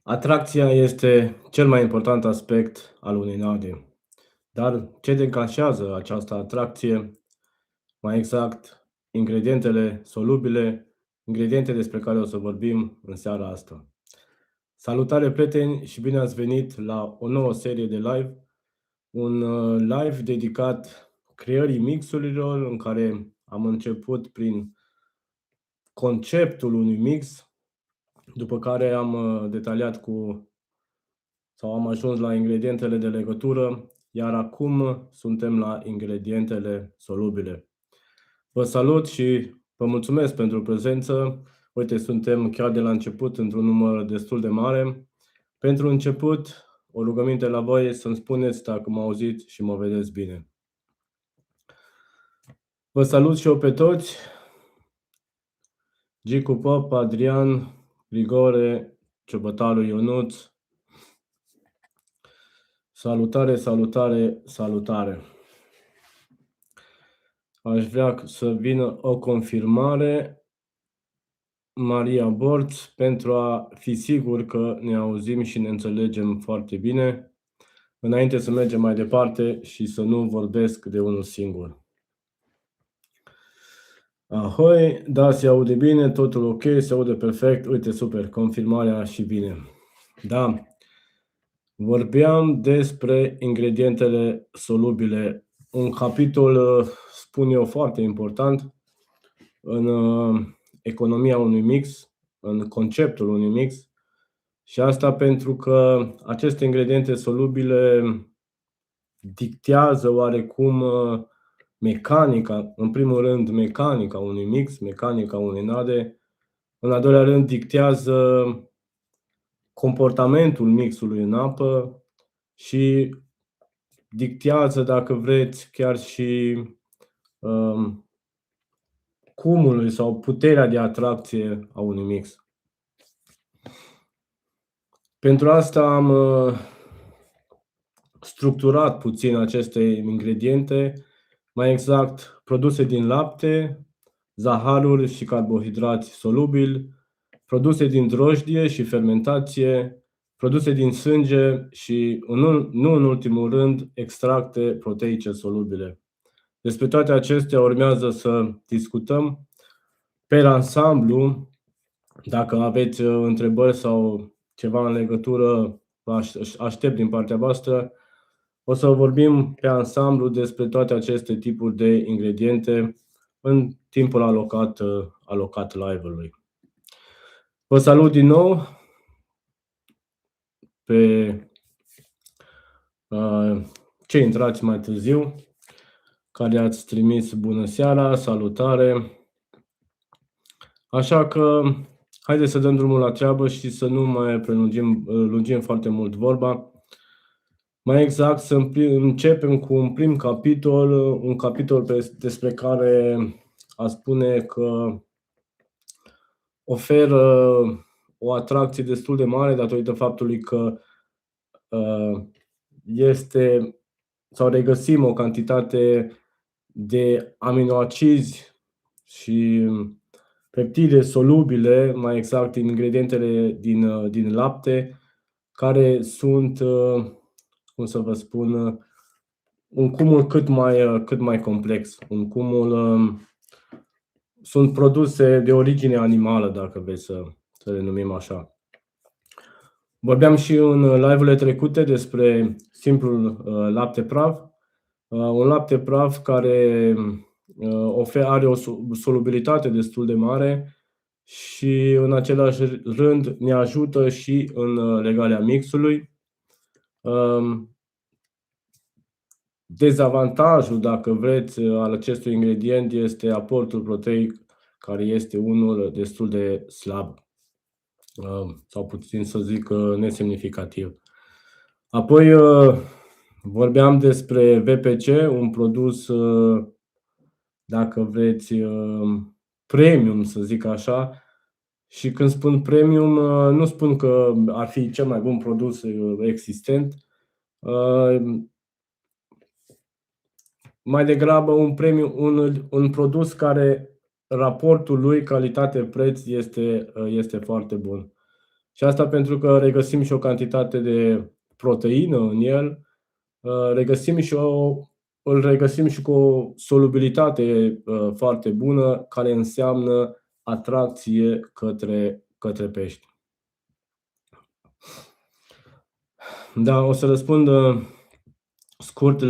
Atracția este cel mai important aspect al unei nave, dar ce declanșează această atracție, mai exact, ingredientele solubile, ingrediente despre care o să vorbim în seara asta. Salutare, prieteni, și bine ați venit la o nouă serie de live, un live dedicat creării mixurilor, în care am început prin conceptul unui mix, după care am detaliat sau am ajuns la ingredientele de legătură, iar acum suntem la ingredientele solubile. Vă salut și vă mulțumesc pentru prezență. Uite, suntem chiar de la început într-un număr destul de mare. Pentru început, o rugăminte la voi să-mi spuneți dacă mă auziți și mă vedeți bine. Vă salut și eu pe toți. Gicu Pop, Adrian, Grigore, Ciobătaru Ionuț. Salutare, salutare, salutare! Aș vrea să vină o confirmare, Maria Borț, pentru a fi sigur că ne auzim și ne înțelegem foarte bine, înainte să mergem mai departe și să nu vorbesc de unul singur. Ahoi, da, se aude bine, totul ok, se aude perfect, uite, super, confirmarea și vine. Da, vorbeam despre ingredientele solubile, un capitol, spun eu, foarte important în economia unui mix, în conceptul unui mix, și asta pentru că aceste ingrediente solubile dictează oarecum mecanica, în primul rând mecanica unui mix, mecanica unei nade, în al doilea rând dictează comportamentul mixului în apă și dictează, dacă vreți, chiar și cumulul sau puterea de atracție a unui mix. Pentru asta am structurat puțin aceste ingrediente, mai exact produse din lapte, zaharuri și carbohidrați solubili, produse din drojdie și fermentație, produse din sânge și, nu în ultimul rând, extracte proteice solubile. Despre toate acestea urmează să discutăm pe ansamblu. Dacă aveți întrebări sau ceva în legătură, aștept din partea voastră. O să vorbim pe ansamblu despre toate aceste tipuri de ingrediente în timpul alocat live-ului. Vă salut din nou pe cei intrați mai târziu, care ați trimis bună seara, salutare. Așa că haideți să dăm drumul la treabă și să nu mai lungim foarte mult vorba. Mai exact, să începem cu un prim capitol, un capitol despre care a spune că oferă o atracție destul de mare datorită faptului că sau regăsim o cantitate de aminoacizi și peptide solubile, mai exact ingredientele din lapte, care sunt, cum să vă spun, un cumul cât mai complex. Sunt produse de origine animală, dacă vreți să le numim așa. Vorbeam și în live-urile trecute despre simplul lapte praf. Un lapte praf care are o solubilitate destul de mare și în același rând ne ajută și în legarea mixului. Dezavantajul, dacă vreți, al acestui ingredient este aportul proteic, care este unul destul de slab, sau puțin să zic nesemnificativ. Apoi vorbeam despre VPC, un produs, dacă vreți, premium, să zic așa. Și când spun premium, nu spun că ar fi cel mai bun produs existent. Mai degrabă un produs care raportul lui calitate-preț este foarte bun. Și asta pentru că regăsim și o cantitate de proteină în el, îl regăsim și cu o solubilitate foarte bună, care înseamnă atracție către pești. Da, o să răspund scurt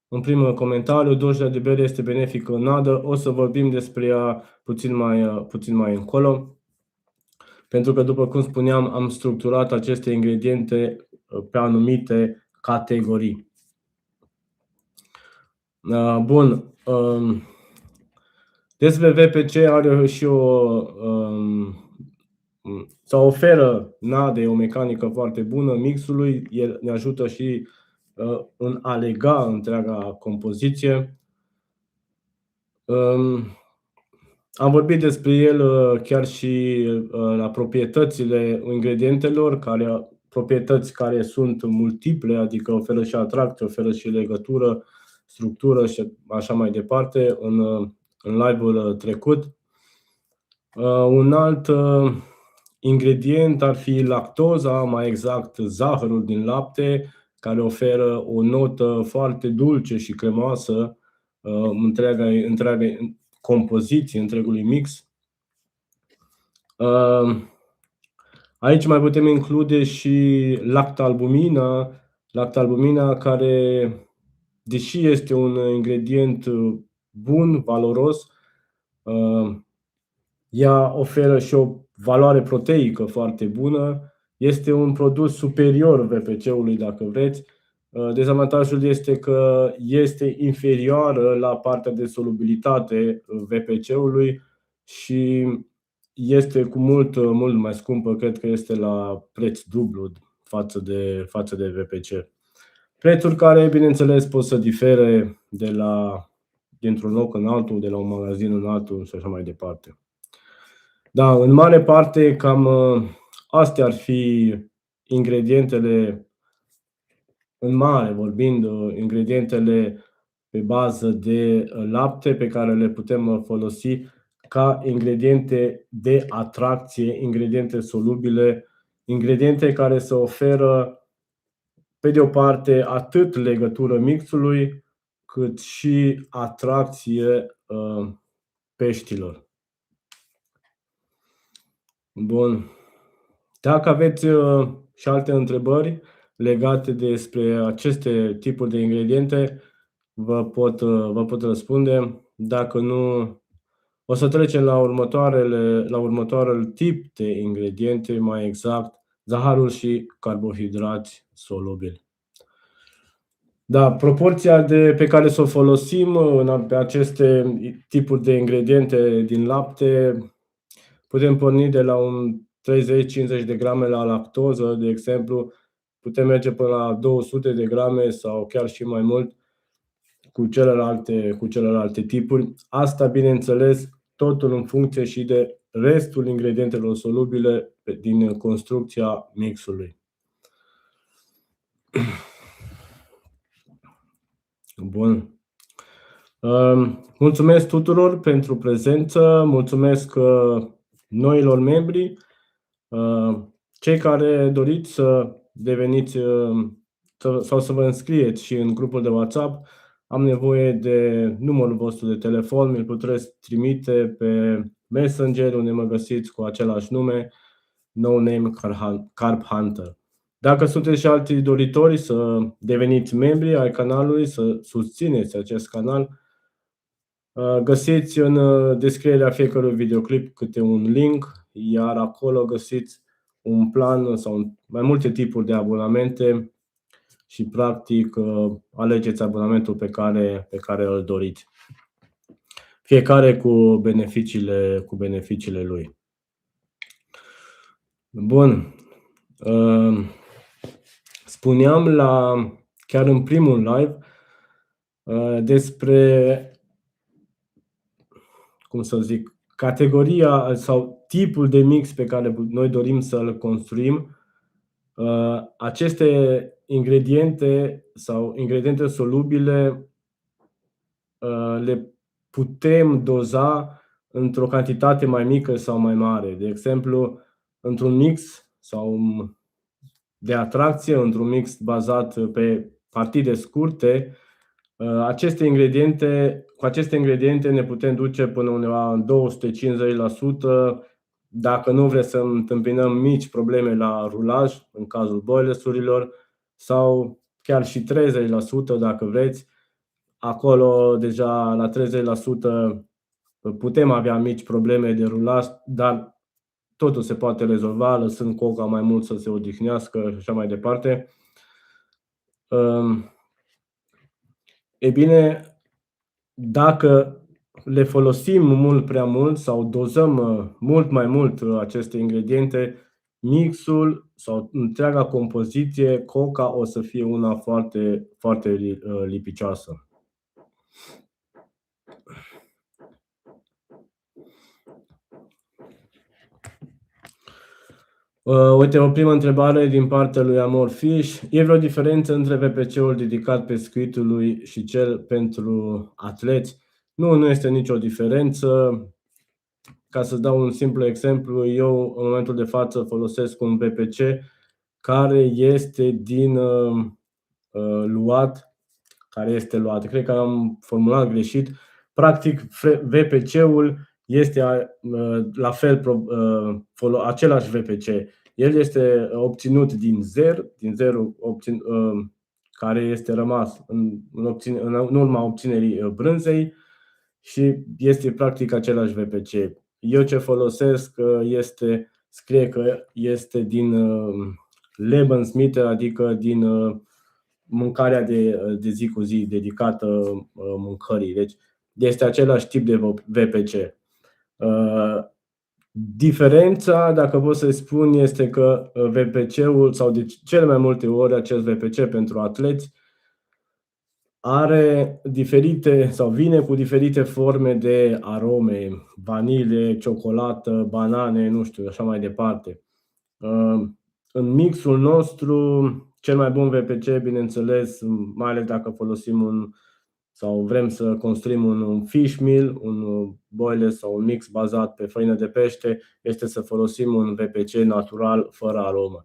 în primul comentariu. Doja de bere este benefică în nadă. O să vorbim despre ea puțin mai încolo. Pentru că, după cum spuneam, am structurat aceste ingrediente pe anumite categorii. Bun. Despre VPC are și sau oferă NADE o mecanică foarte bună mixului. El ne ajută și în a lega întreaga compoziție. Am vorbit despre el chiar și la proprietățile ingredientelor, proprietăți care sunt multiple, adică oferă și atracție, oferă și legătură, structură și așa mai departe în live-ul trecut. Un alt ingredient ar fi lactoza, mai exact zahărul din lapte, care oferă o notă foarte dulce și cremoasă întreaga compoziție, întregului mix. Aici mai putem include și lactalbumina, care, deși este un ingredient bun, valoros, ea oferă și o valoare proteică foarte bună. Este un produs superior VPC-ului, dacă vreți. Dezavantajul este că este inferioară la partea de solubilitate VPC-ului și este cu mult mai scumpă. Cred că este la preț dublu față de VPC. Prețuri care, bineînțeles, pot să difere dintr-un loc în altul, de la un magazin în altul și așa mai departe. Da, în mare parte, cam astea ar fi ingredientele, în mare vorbind, ingredientele pe bază de lapte pe care le putem folosi ca ingrediente de atracție, ingrediente solubile, ingrediente care să oferă, pe de o parte, atât legătură mixului, cât și atracție peștilor. Bun. Dacă aveți și alte întrebări legate despre aceste tipuri de ingrediente, vă pot răspunde. Dacă nu, o să trecem la următoarele tip de ingrediente, mai exact, zahărul și carbohidrați solubili. Da, proporția pe care să o folosim pe aceste tipuri de ingrediente din lapte, putem porni de la un 30-50 de grame la lactoză, de exemplu, putem merge până la 200 de grame sau chiar și mai mult cu celelalte tipuri. Asta, bineînțeles, totul în funcție și de restul ingredientelor solubile din construcția mixului. Bun. Mulțumesc tuturor pentru prezență, mulțumesc noilor membri. Cei care doriți să deveniți sau să vă înscrieți și în grupul de WhatsApp, am nevoie de numărul vostru de telefon, mi-l puteți trimite pe Messenger, unde mă găsiți cu același nume, No Name Carp Hunter. Dacă sunteți și alți doritori să deveniți membri ai canalului, să susțineți acest canal, găsiți în descrierea fiecărui videoclip câte un link, iar acolo găsiți un plan sau mai multe tipuri de abonamente și practic alegeți abonamentul pe care îl doriți. Fiecare cu beneficiile lui. Bun. Spuneam chiar în primul live despre, cum să zic, categoria sau tipul de mix pe care noi dorim să-l construim. Aceste ingrediente sau ingrediente solubile le putem doza într-o cantitate mai mică sau mai mare. De exemplu, într-un mix sau de atracție, într-un mix bazat pe partide scurte, cu aceste ingrediente ne putem duce până undeva în 250%, dacă nu vreți să întâmpinăm mici probleme la rulaj, în cazul boilersurilor, sau chiar și 30% dacă vreți. Acolo deja la 30% putem avea mici probleme de rulaj, dar totul se poate rezolva, lăsând coca mai mult să se odihnească și așa mai departe. E bine, dacă le folosim mult prea mult sau dozăm mult mai mult aceste ingrediente, mixul sau întreaga compoziție, coca o să fie una foarte, foarte lipicioasă. Uite, o primă întrebare din partea lui Amor Fish. E vreo diferență între VPC-ul dedicat pescuitului și cel pentru atleți? Nu este nicio diferență. Ca să dau un simplu exemplu, eu în momentul de față folosesc un VPC care este din luat, cred că am formulat greșit. Practic, VPC-ul este la fel același VPC. El este obținut din zer care este rămas în urma obținerii brânzei și este practic același VPC. Eu ce folosesc scrie că este din Lebensmittel, adică din mâncarea de zi cu zi dedicată mâncării. Deci este același tip de VPC. Diferența, dacă pot să spun, este că VPC-ul, sau de cele mai multe ori acest VPC pentru atleți, are diferite sau vine cu diferite forme de arome, vanilie, ciocolată, banane, nu știu, așa mai departe. În mixul nostru, cel mai bun VPC, bineînțeles, mai ales dacă folosim sau vrem să construim un fish meal, un boiler sau un mix bazat pe făină de pește, este să folosim un VPC natural, fără aromă.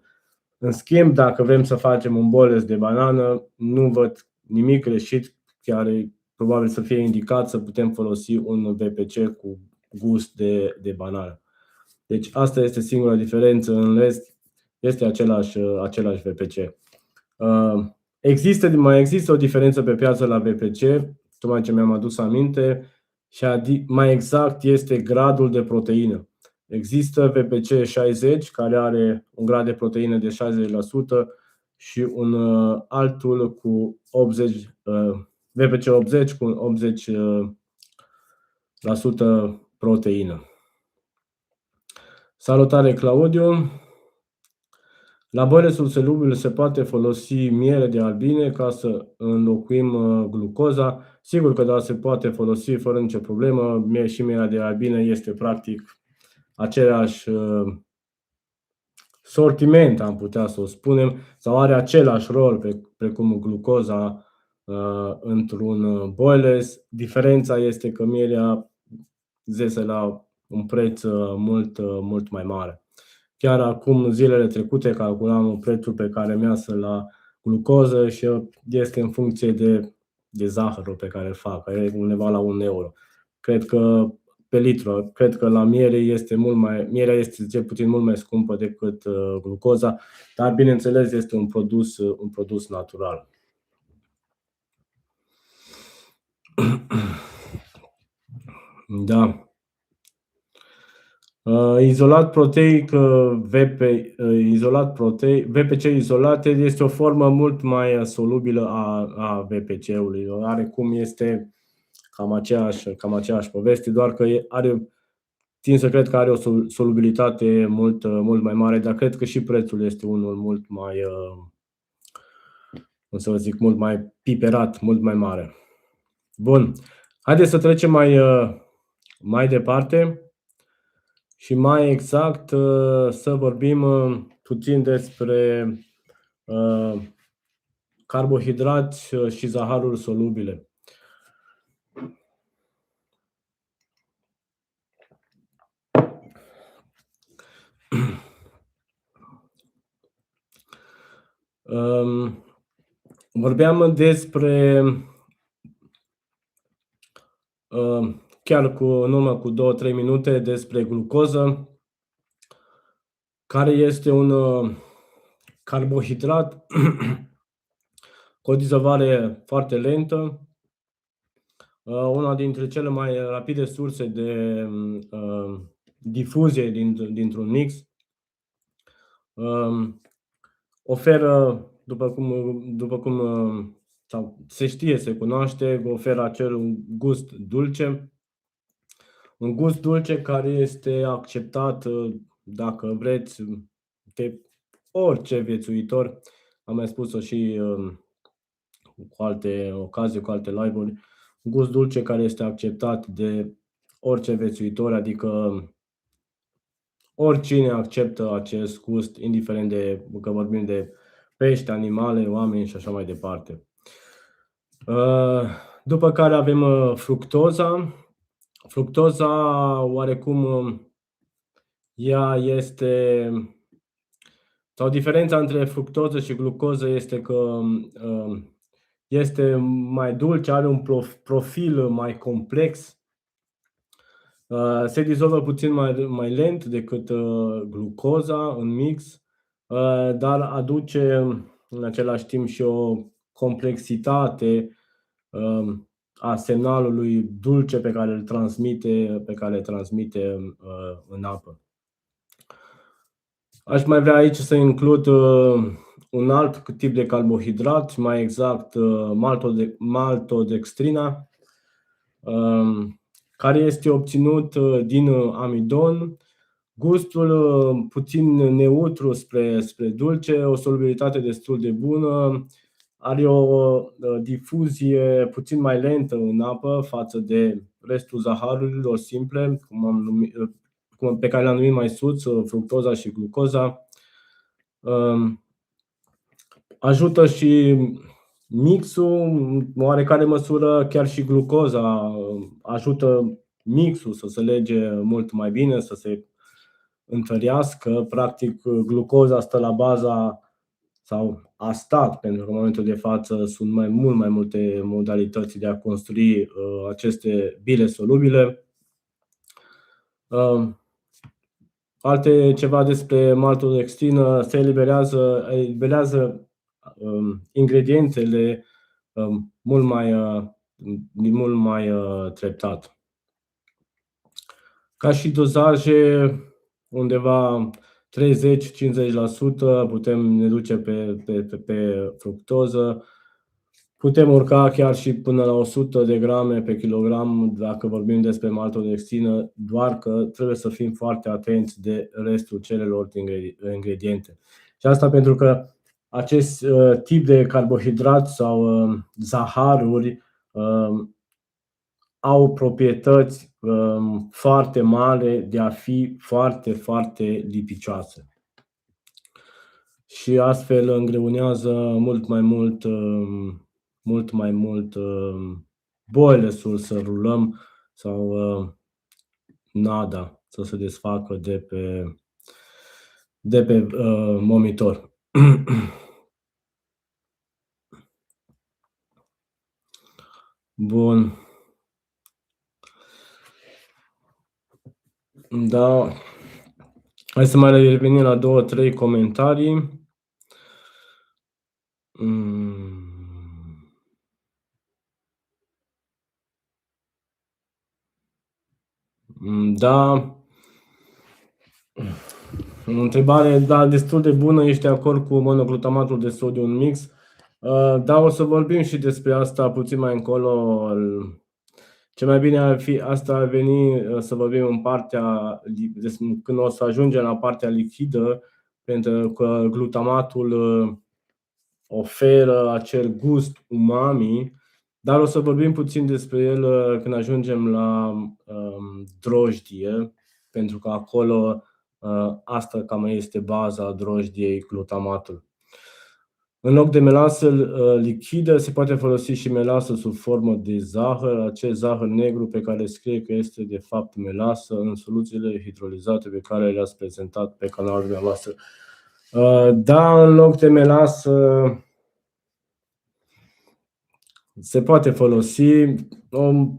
În schimb, dacă vrem să facem un boiler de banană, nu văd nimic greșit, chiar e probabil să fie indicat să putem folosi un VPC cu gust de banană. Deci asta este singura diferență, în rest este același VPC. Mai există o diferență pe piață la VPC, tocmai ce mi-am adus aminte, și mai exact este gradul de proteină. Există VPC 60, care are un grad de proteină de 60% și un altul cu 80, VPC 80 cu 80% proteină. Salutare, Claudiu! La boilersul solubil se poate folosi miere de albine ca să înlocuim glucoza. Sigur că da, se poate folosi fără nicio problemă. Și mierea de albine este practic același sortiment, am putea să o spunem, sau are același rol precum glucoza într-un boiler. Diferența este că mierea zese la un preț mult mai mare. Chiar acum, zilele trecute, calculam prețul pe care mi iasă la glucoză și este în funcție de zahărul pe care îl fac, care e undeva la 1 euro. Cred că pe litru, cred că la mierea este cel puțin mult mai scumpă decât glucoza, dar bineînțeles este un produs natural. Da. Izolat proteic, VPC izolat este o formă mult mai solubilă a VPC-ului. Oarecum este cam aceeași poveste, doar că țin să cred că are o solubilitate mult mai mare, dar cred că și prețul este unul mult mai, mult mai piperat, mult mai mare. Bun. Haideți să trecem mai departe. Și mai exact să vorbim puțin despre carbohidrați și zaharuri solubile. Vorbeam despre, chiar în urmă cu 2-3 minute, despre glucoză, care este un carbohidrat cu o dizolvare foarte lentă, una dintre cele mai rapide surse de difuzie dintr-un mix. Oferă, după cum sau se știe, se cunoaște, oferă acel gust dulce. Un gust dulce care este acceptat, dacă vreți, de orice viețuitor. Am mai spus-o și cu alte ocazii, cu alte live-uri. Un gust dulce care este acceptat de orice viețuitor, adică oricine acceptă acest gust, indiferent de că vorbim de pești, animale, oameni și așa mai departe. După care avem fructoza. Fructoza, oarecum, ea este, sau diferența între fructoză și glucoză este că este mai dulce, are un profil mai complex, se dizolvă puțin mai lent decât glucoza în mix, dar aduce în același timp și o complexitate a semnalului dulce pe care îl transmite în apă. Aș mai vrea aici să includ un alt tip de carbohidrat, mai exact maltodextrina, care este obținut din amidon, gustul puțin neutru spre dulce, o solubilitate destul de bună, are o difuzie puțin mai lentă în apă față de restul zaharurilor simple, pe care le-am numit mai sus, fructoza și glucoza. Ajută și mixul, în oarecare măsură, chiar și glucoza ajută mixul să se lege mult mai bine, să se întărească. Practic, glucoza stă la baza, sau a stat, pentru că în momentul de față sunt mult mai multe modalități de a construi aceste bile solubile. Ceva despre maltodextrină: se eliberează ingredientele mult mai treptat. Ca și dozaje, undeva 30-50% ne duce pe fructoză. Putem urca chiar și până la 100 de grame pe kilogram dacă vorbim despre maltodextrină, doar că trebuie să fim foarte atenți de restul celorlalte ingrediente. Și asta pentru că acest tip de carbohidrat sau zaharuri au proprietăți foarte mari de a fi foarte, foarte lipicioase. Și astfel îngreunează mult mai mult boilerul să rulăm sau nada să se desfacă de pe monitor. Bun. Da. Hai să mai revenim la 2-3 comentarii. Da. O întrebare, da, destul de bună. Ești de acord cu monoglutamatul de sodiu în mix? Da, o să vorbim și despre asta puțin mai încolo. Ce mai bine ar veni să vorbim în partea, când o să ajungem la partea lichidă, pentru că glutamatul oferă acel gust umami, dar o să vorbim puțin despre el când ajungem la drojdie, pentru că acolo asta cam este baza drojdiei, glutamatul. În loc de melasă lichidă se poate folosi și melasă sub formă de zahăr, acel zahăr negru pe care scrie că este de fapt melasă, în soluțiile hidrolizate pe care le-ați prezentat pe canalul dumneavoastră. Da, în loc de melasă se poate folosi.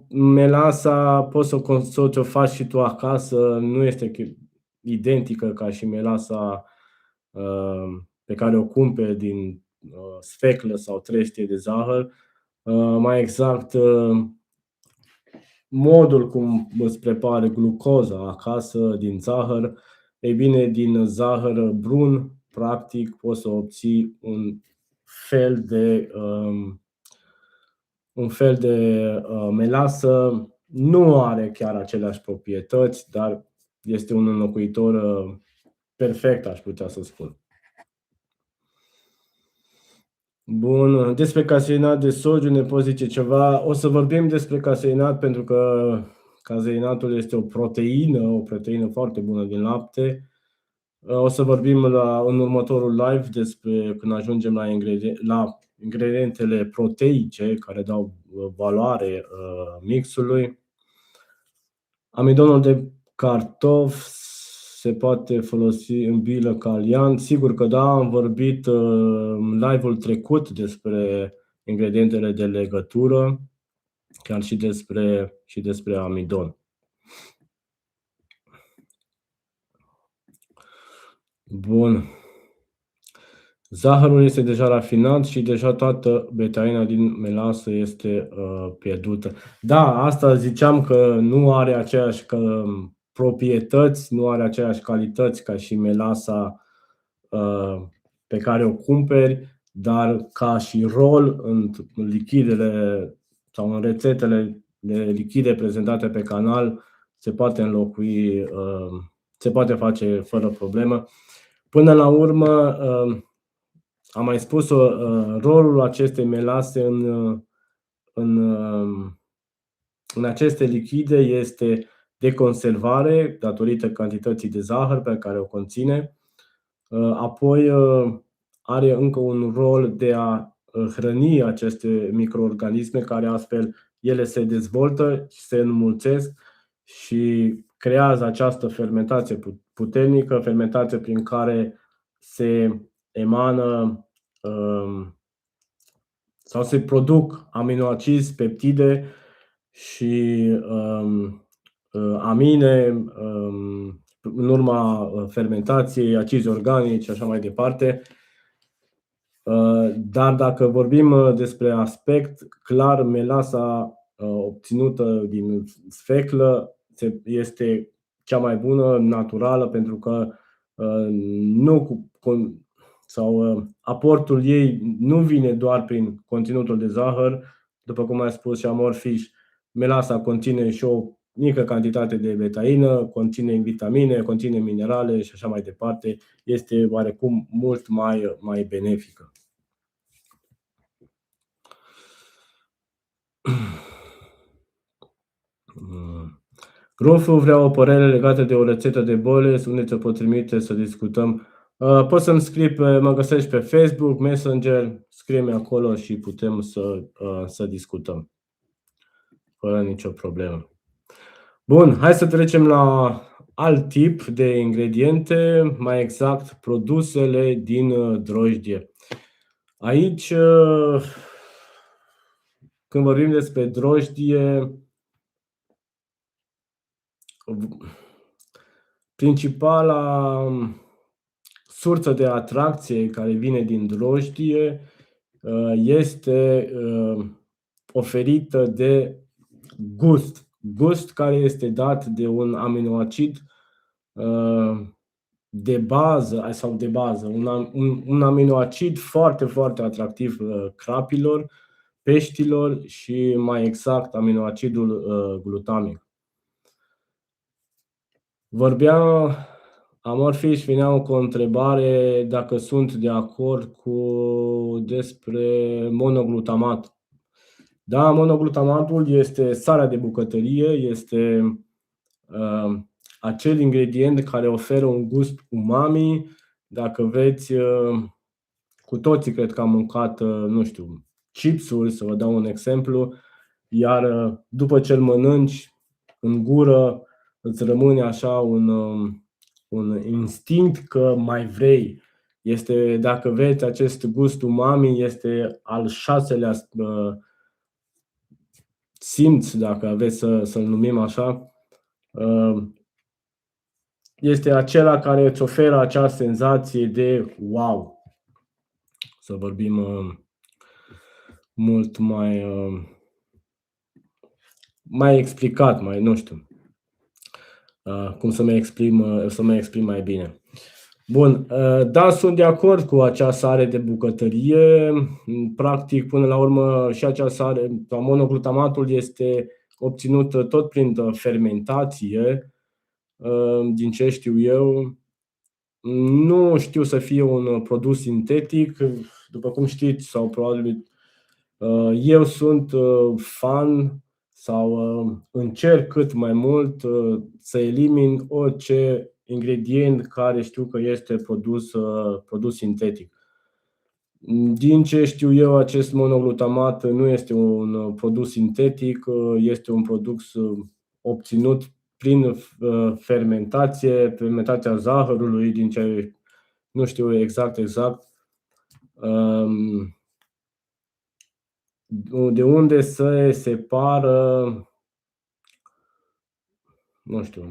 Melasa poți să ți-o faci și tu acasă, nu este identică ca și melasa pe care o cumperi din sfeclă sau trestie de zahăr. Mai exact, modul cum îți prepari glucoza acasă din zahăr, ei bine, din zahăr brun, practic, poți să obții un fel de melasă. Nu are chiar aceleași proprietăți, dar este un înlocuitor perfect, aș putea să spun. Bun, despre caseinat de sodiu ne poți zice ceva? O să vorbim despre caseinat pentru că caseinatul este o proteină foarte bună din lapte. O să vorbim în următorul live despre când ajungem la ingredientele proteice care dau valoare mixului. Amidonul de cartof se poate folosi în bilă caliant? Sigur că da, am vorbit în live-ul trecut despre ingredientele de legătură, chiar și despre amidon. Bun. Zahărul este deja rafinat și deja toată betaina din melasă este pierdută. Da, asta ziceam că nu are aceeași proprietăți, nu are aceeași calități ca și melasa pe care o cumperi, dar ca și rol în lichidele sau în rețetele de lichide prezentate pe canal se poate înlocui, se poate face fără problemă. Până la urmă, am mai spus-o, rolul acestei melase în aceste lichide este de conservare, datorită cantității de zahăr pe care o conține. Apoi are încă un rol de a hrăni aceste microorganisme, care astfel ele se dezvoltă, se înmulțesc și creează această fermentație puternică, fermentație prin care se emană sau se produc aminoacizi, peptide și amine în urma fermentației, acizi organici și așa mai departe. Dar dacă vorbim despre aspect, clar melasa obținută din sfeclă este cea mai bună, naturală, pentru că aportul ei nu vine doar prin conținutul de zahăr, după cum ai spus și Amorfish, melasa conține și o mică cantitate de betaină, conține vitamine, conține minerale și așa mai departe. Este oarecum mult mai benefică. Rufu vrea o părere legată de o rețetă de bole, unde ți-o pot trimite să discutăm. Poți să-mi scrii, mă găsești pe Facebook, Messenger, scrie-mi acolo și putem să discutăm. Fără nicio problemă. Bun, hai să trecem la alt tip de ingrediente, mai exact produsele din drojdie. Aici, când vorbim despre drojdie, principala sursă de atracție care vine din drojdie este oferită de gust care este dat de un aminoacid de bază, un aminoacid foarte, foarte atractiv crapilor, peștilor și mai exact aminoacidul glutamic. Amorfish venea cu o întrebare dacă sunt de acord despre monoglutamat. Da, monoglutamatul este sarea de bucătărie, este acel ingredient care oferă un gust umami. Dacă veți, cu toții cred că am mâncat, nu știu, chipsuri, să vă dau un exemplu, iar după ce îl mănânci în gură, îți rămâne așa un instinct că mai vrei. Este, dacă veți, acest gust umami este al 6-lea simț, dacă aveți să-l numim așa. Este acela care îți oferă acea senzație de wow. Să vorbim mult mai explicat, mai nu știu cum să mă exprim mai bine. Bun, da, sunt de acord cu acea sare de bucătărie. Practic, până la urmă, și acea sare, monoglutamatul este obținut tot prin fermentație, din ce știu eu. Nu știu să fie un produs sintetic, după cum știți, sau probabil eu sunt fan sau încerc cât mai mult să elimin orice ingredient care știu că este produs sintetic. Din ce știu eu, acest monoglutamat nu este un produs sintetic, este un produs obținut prin fermentația zahărului, din ce nu știu exact. De unde se separă, nu știu,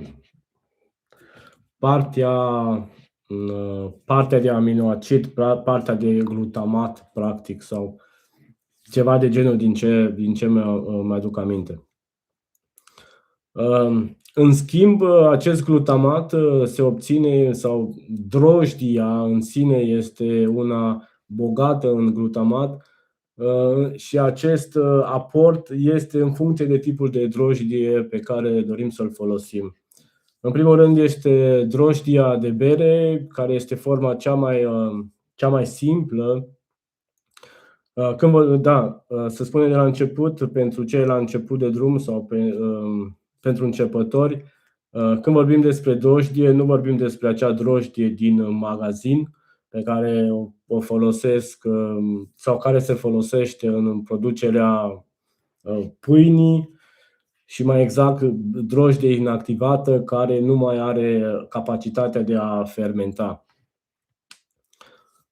partea de aminoacid, partea de glutamat, practic, sau ceva de genul, din ce mă aduc aminte. În schimb, acest glutamat se obține, sau drojdia în sine este una bogată în glutamat, și acest aport este în funcție de tipul de drojdie pe care dorim să-l folosim. În primul rând este drojdia de bere, care este forma cea mai simplă. Să spunem de la început, pentru cei la început de drum sau pentru începători, când vorbim despre drojdie, nu vorbim despre acea drojdie din magazin pe care o folosesc sau care se folosește în producerea pâinii, și mai exact drojdie inactivată care nu mai are capacitatea de a fermenta.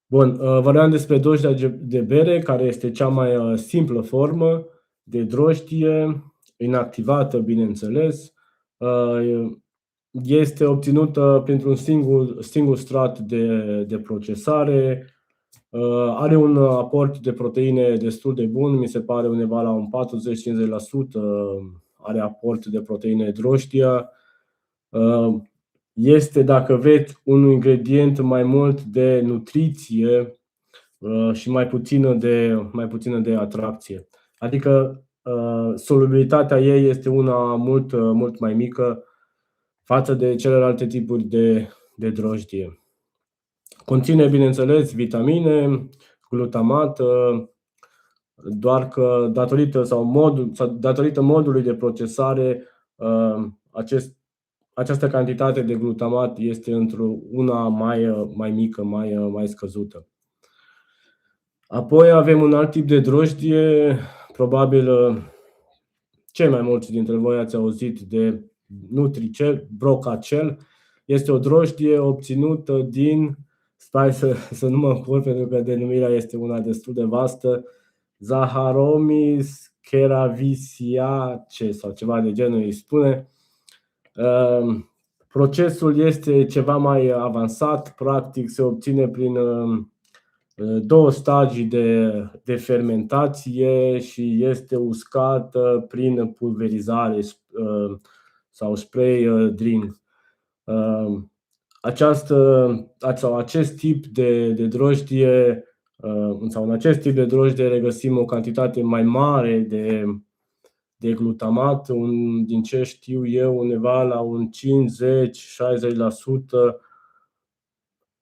Bun, vorbeam despre drojdia de bere, care este cea mai simplă formă de drojdie, inactivată, bineînțeles. Este obținută printr-un singur strat de procesare. Are un aport de proteine destul de bun, mi se pare undeva la un 40-50% are aport de proteine drojdia. Este, dacă veți, un ingredient mai mult de nutriție și mai puțină de atracție. Adică solubilitatea ei este una mult mai mică față de celelalte tipuri de drojdie. Conține, bineînțeles, vitamine, glutamat, doar că datorită modului de procesare, această cantitate de glutamat este una mai mică, mai scăzută. Apoi avem un alt tip de drojdie, probabil cei mai mulți dintre voi ați auzit de Nutricel, Brocacel. Este o drojdie obținută din, stai să nu mă încurc pentru că denumirea este una destul de vastă, Saccharomyces cerevisiae sau ceva de genul îi spune. Procesul este ceva mai avansat, practic se obține prin 2 stagii de fermentație și este uscată prin pulverizare sau spray drink. Acest tip de drojdie, sau în acest tip de drojdie regăsim o cantitate mai mare de glutamat, din ce știu eu, undeva la un 50-60%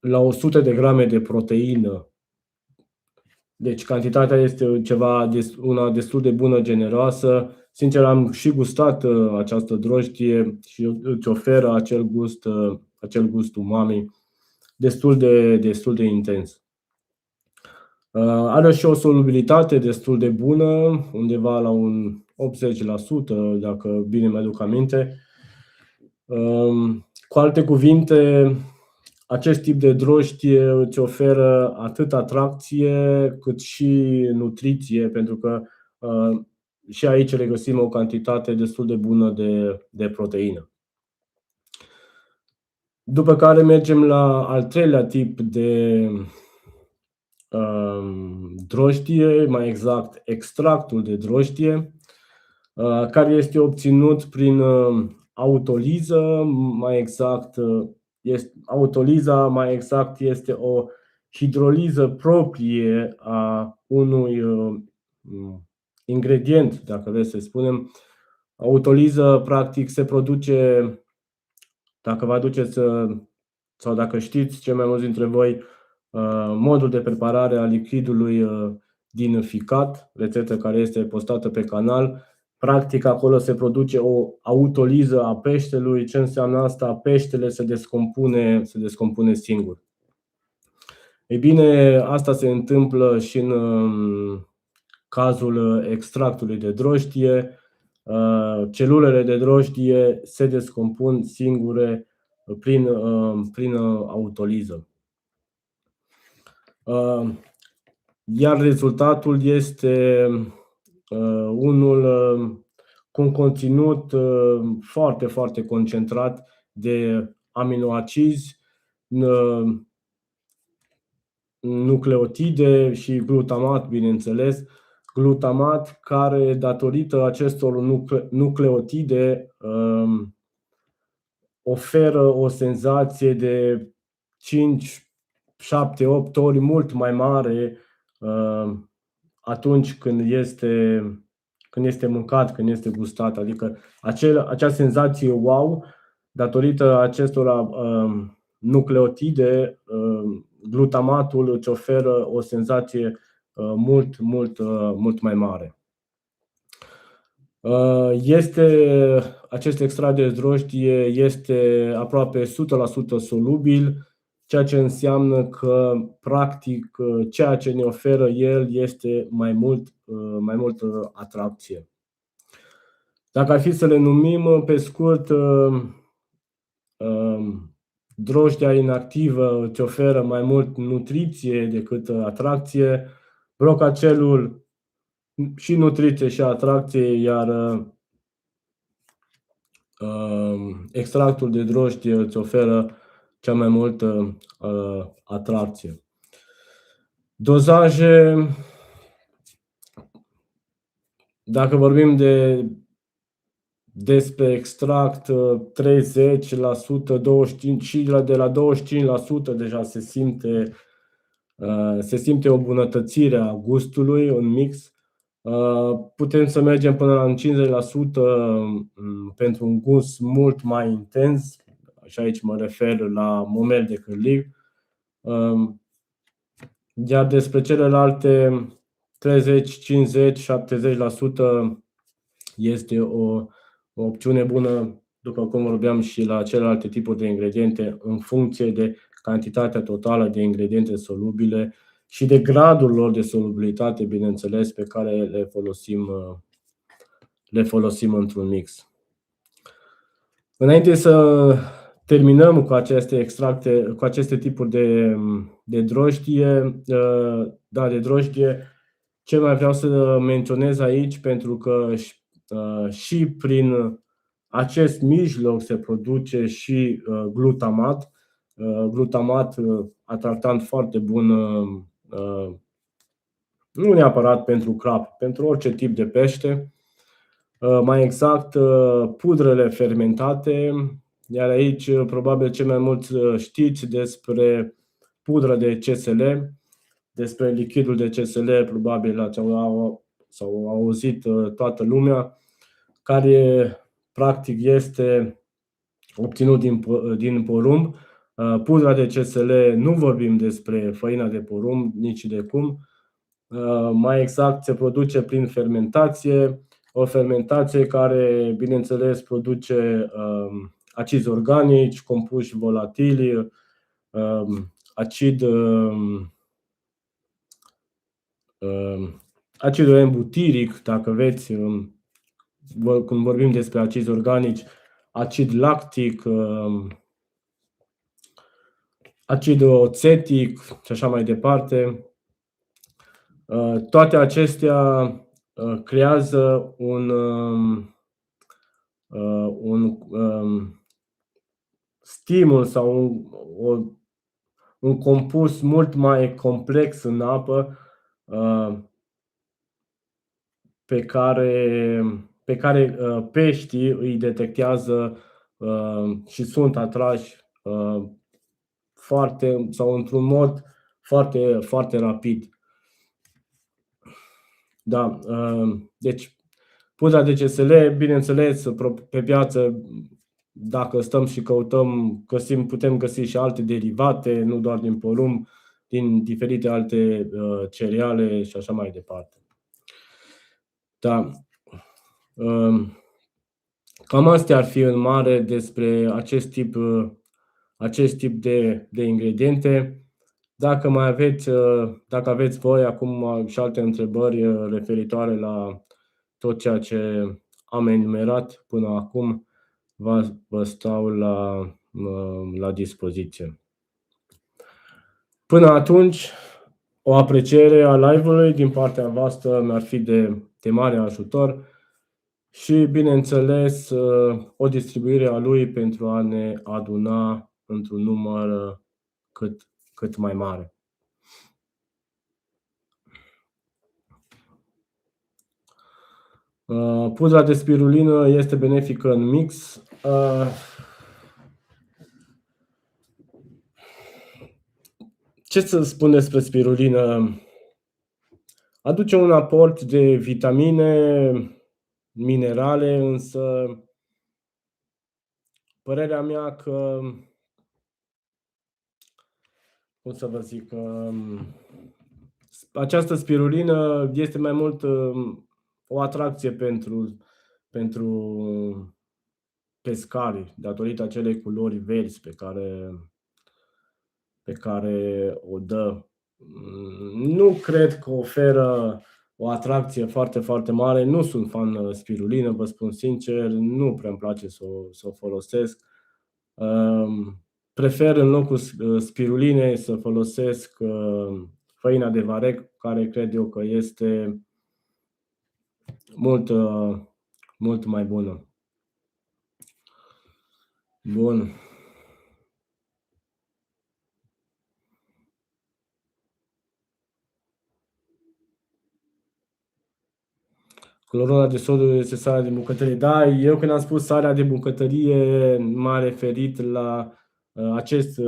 la 100 de grame de proteină. Deci cantitatea este una destul de bună, generoasă. Sincer, am și gustat această drojdie și îți oferă acel gust umami destul de intens. Are și o solubilitate destul de bună, undeva la un 80%, dacă bine mi-aduc aminte. Cu alte cuvinte, acest tip de drojdie îți oferă atât atracție cât și nutriție, pentru că și aici regăsim o cantitate destul de bună de proteină. După care mergem la al treilea tip de drojdie, mai exact extractul de drojdie, care este obținut prin autoliză, autoliza mai exact este o hidroliză proprie a unui ingredient, dacă vreți să spunem. Autoliză, practic, se produce, dacă vă aduceți sau dacă știți, cei mai mulți dintre voi, modul de preparare a lichidului din ficat, rețetă care este postată pe canal. Practic, acolo se produce o autoliză a peștelui. Ce înseamnă asta? Peștele se descompune singur. Ei bine, asta se întâmplă și în cazul extractului de drojdie. Celulele de drojdie se descompun singure prin autoliză. Iar rezultatul este unul cu un conținut foarte, foarte concentrat de aminoacizi, nucleotide și glutamat, bineînțeles. Glutamat care, datorită acestor nucleotide, oferă o senzație de 5, 7, 8 ori mult mai mare atunci când este mâncat, când este gustat. Adică acea senzație wow, datorită acestor nucleotide, glutamatul îți oferă o senzație mult mai mare. Acest extract de drojdie este aproape 100% solubil, ceea ce înseamnă că, practic, ceea ce ne oferă el este mai mult atracție. Dacă ar fi să le numim pe scurt, drojdia inactivă îți oferă mai mult nutriție decât atracție, brocacelul și nutriție și atracție, iar extractul de drojdie îți oferă cea mai multă atracție. Dozaje, dacă vorbim despre extract, 30%, 25%, și de la 25% deja se simte o îmbunătățire a gustului în mix. Putem să mergem până la 50% pentru un gust mult mai intens, și aici mă refer la momel de cârlig. Iar despre celelalte 30, 50, 70% este o opțiune bună, după cum vorbeam și la celelalte tipuri de ingrediente, în funcție de cantitatea totală de ingrediente solubile și de gradul lor de solubilitate, bineînțeles, pe care le folosim într-un mix. Înainte să terminăm cu aceste extracte, cu aceste tipuri de drojdie, ce mai vreau să menționez aici, pentru că și prin acest mijloc se produce și glutamat. Glutamat, atractant foarte bun, nu neapărat pentru crab, pentru orice tip de pește. Mai exact, pudrele fermentate, iar aici probabil cei mai mulți știți despre pudră de CSL, despre lichidul de CSL, probabil s-au auzit toată lumea, care practic este obținut din porumb. Pudra de CSL, nu vorbim despre făina de porumb, nici de cum. Mai exact, se produce prin fermentație, o fermentație care, bineînțeles, produce acizi organici, compuși volatili, acidul N-butiric, dacă veți, când vorbim despre acizi organici, acid lactic, acid oțetic și așa mai departe. Toate acestea creează un stimul sau un compus mult mai complex în apă, pe care peștii îi detectează și sunt atrași foarte sau într-un mod foarte, foarte rapid. Da, deci pudra de CSL, bineînțeles, pe piață, dacă stăm și căutăm, putem găsi și alte derivate, nu doar din porumb, din diferite alte cereale și așa mai departe. Da. Cam astea ar fi în mare despre acest tip de ingrediente. Dacă aveți voi acum și alte întrebări referitoare la tot ceea ce am enumerat până acum, vă stau la dispoziție. Până atunci, o apreciere a live-ului din partea voastră mi-ar fi de mare ajutor și, bineînțeles, o distribuire a lui pentru a ne aduna într-un număr cât mai mare. Pudra de spirulină este benefică în mix. Ce să spun despre spirulină? Aduce un aport de vitamine, minerale, însă părerea mea că, cum să vă zic, această spirulină este mai mult o atracție pentru pescari, datorită acelei culori verzi pe care o dă. Nu cred că oferă o atracție foarte, foarte mare. Nu sunt fan spirulină, vă spun sincer, nu prea îmi place să o folosesc. Prefer în locul spirulinei să folosesc făina de varec, care cred eu că este mult mai bună. Bun. Clorura de sodiu este sarea de bucătărie. Da, eu când am spus sarea de bucătărie m-am referit la acest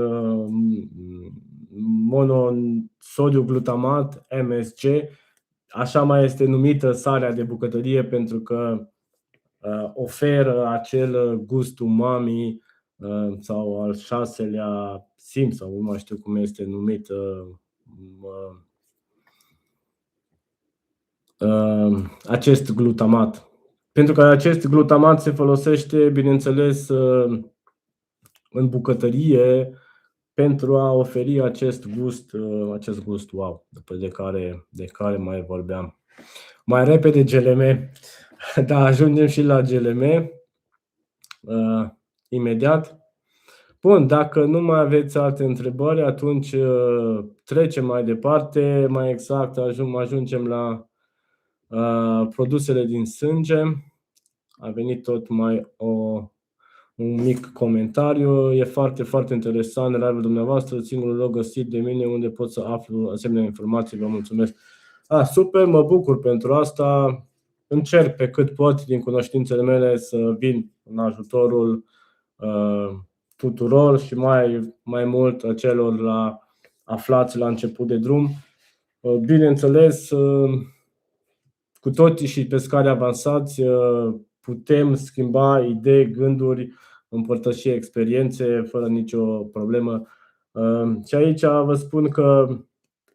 monosodiu glutamat, MSG. Așa mai este numită sarea de bucătărie pentru că oferă acel gust umami sau al 6-lea simț, sau nu mai știu cum este numit, acest glutamat. Pentru că acest glutamat se folosește, bineînțeles, în bucătărie pentru a oferi acest gust wow, de care mai vorbeam. Mai repede GLM. Da, ajungem și la GLM imediat. Bun, dacă nu mai aveți alte întrebări, atunci trecem mai departe. Mai exact, ajungem la produsele din sânge. A venit tot un mic comentariu. E foarte, foarte interesant live-ul dumneavoastră, singurul loc găsit de mine unde pot să aflu asemenea informații. Vă mulțumesc. Super, mă bucur pentru asta. Încerc pe cât pot din cunoștințele mele să vin în ajutorul tuturor și mai mult a celor aflați la început de drum. Bineînțeles, cu toții și pescari avansați putem schimba idei, gânduri, împărtăși experiențe fără nicio problemă. Și aici vă spun că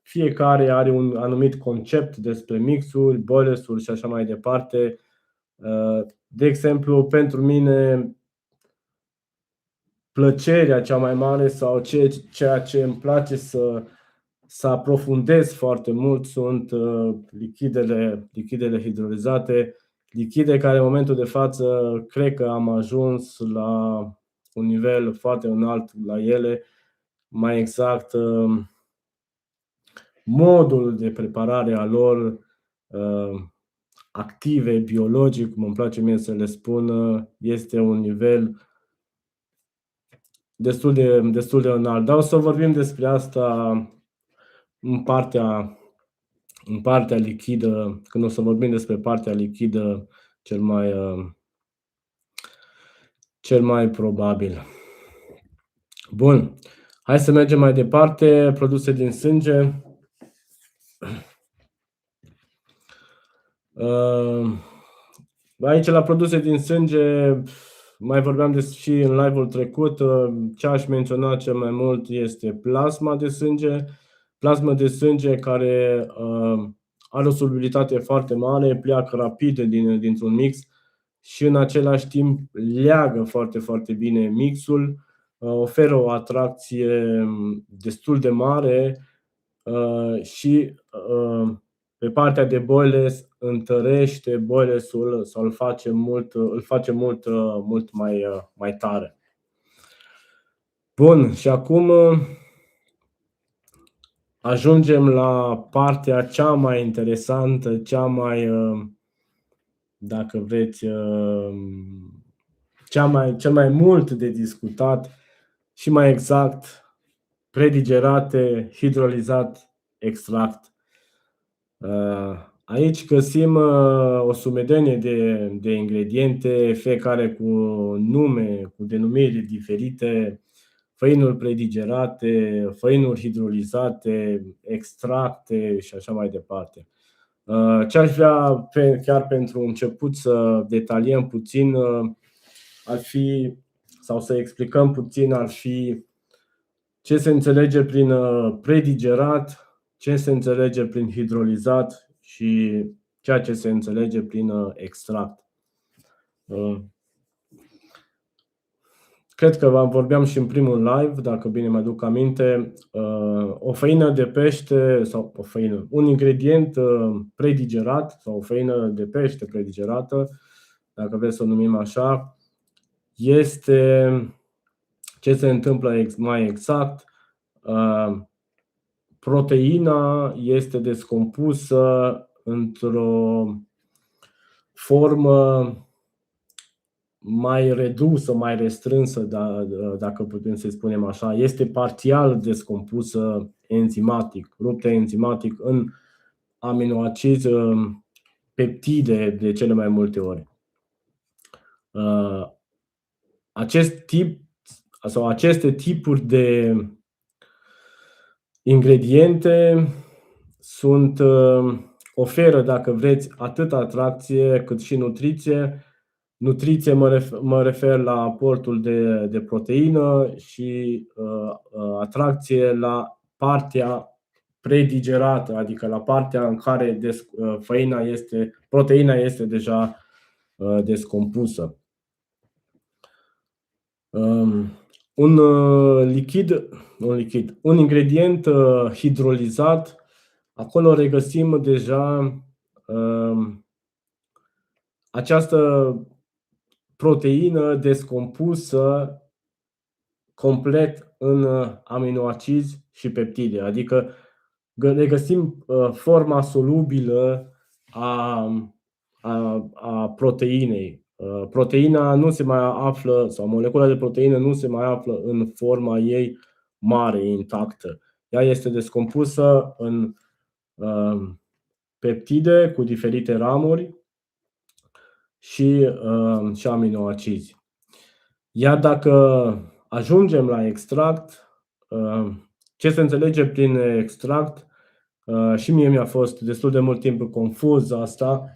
fiecare are un anumit concept despre mixuri, boilers-uri și așa mai departe. De exemplu, pentru mine, plăcerea cea mai mare sau ceea ce îmi place să aprofundez foarte mult sunt lichidele hidrolizate, lichide care în momentul de față cred că am ajuns la un nivel foarte înalt la ele. mai exact modul de preparare a lor, active, biologic, cum îmi place mie să le spun, este un nivel destul de înalt. Dar o să vorbim despre asta în partea lichidă, când o să vorbim despre partea lichidă cel mai probabil. Bun, hai să mergem mai departe. Produse din sânge. Aici la produse din sânge mai vorbeam și în live-ul trecut. Ce aș menționa cel mai mult este plasma de sânge. Plasma de sânge care are o solubilitate foarte mare, pleacă rapid dintr-un mix și în același timp leagă foarte, foarte bine mixul, oferă o atracție destul de mare și pe partea de boiles întărește boilesul sau îl face mult mai tare. Bun, și acum ajungem la partea cea mai interesantă, dacă vreți, cel mai mult de discutat și mai exact, predigerate, hidrolizat, extract. Aici găsim o sumedenie de ingrediente, fiecare cu nume, cu denumiri diferite, făinuri predigerate, făinuri hidrolizate, extracte și așa mai departe. Ce aș vrea chiar pentru început să detaliem puțin ar fi, sau să explicăm puțin, ar fi ce se înțelege prin predigerat, ce se înțelege prin hidrolizat și ceea ce se înțelege prin extract. Cred că vorbeam și în primul live, dacă bine mă aduc aminte, o făină de pește sau un ingredient predigerat sau o făină de pește predigerată, dacă vreți să o numim așa, este ce se întâmplă mai exact. Proteina este descompusă într-o formă mai redusă, mai restrânsă, dacă putem să spunem așa. Este parțial descompusă enzimatic, ruptă enzimatic în aminoacizi, peptide de cele mai multe ori. Aceste tipuri de ingrediente oferă, dacă vreți, atât atracție cât și nutriție. Nutriție mă refer la aportul de proteină și atracție la partea predigerată, adică la partea în care proteina este deja descompusă. Un ingredient hidrolizat, acolo regăsim deja această proteină descompusă complet în aminoacizi și peptide, adică regăsim forma solubilă a proteinei. Proteina nu se mai află, sau molecula de proteină nu se mai află în forma ei mare, intactă. Ea este descompusă în peptide cu diferite ramuri și aminoacizi. Iar dacă ajungem la extract, ce se înțelege prin extract, și mie mi-a fost destul de mult timp confuz asta.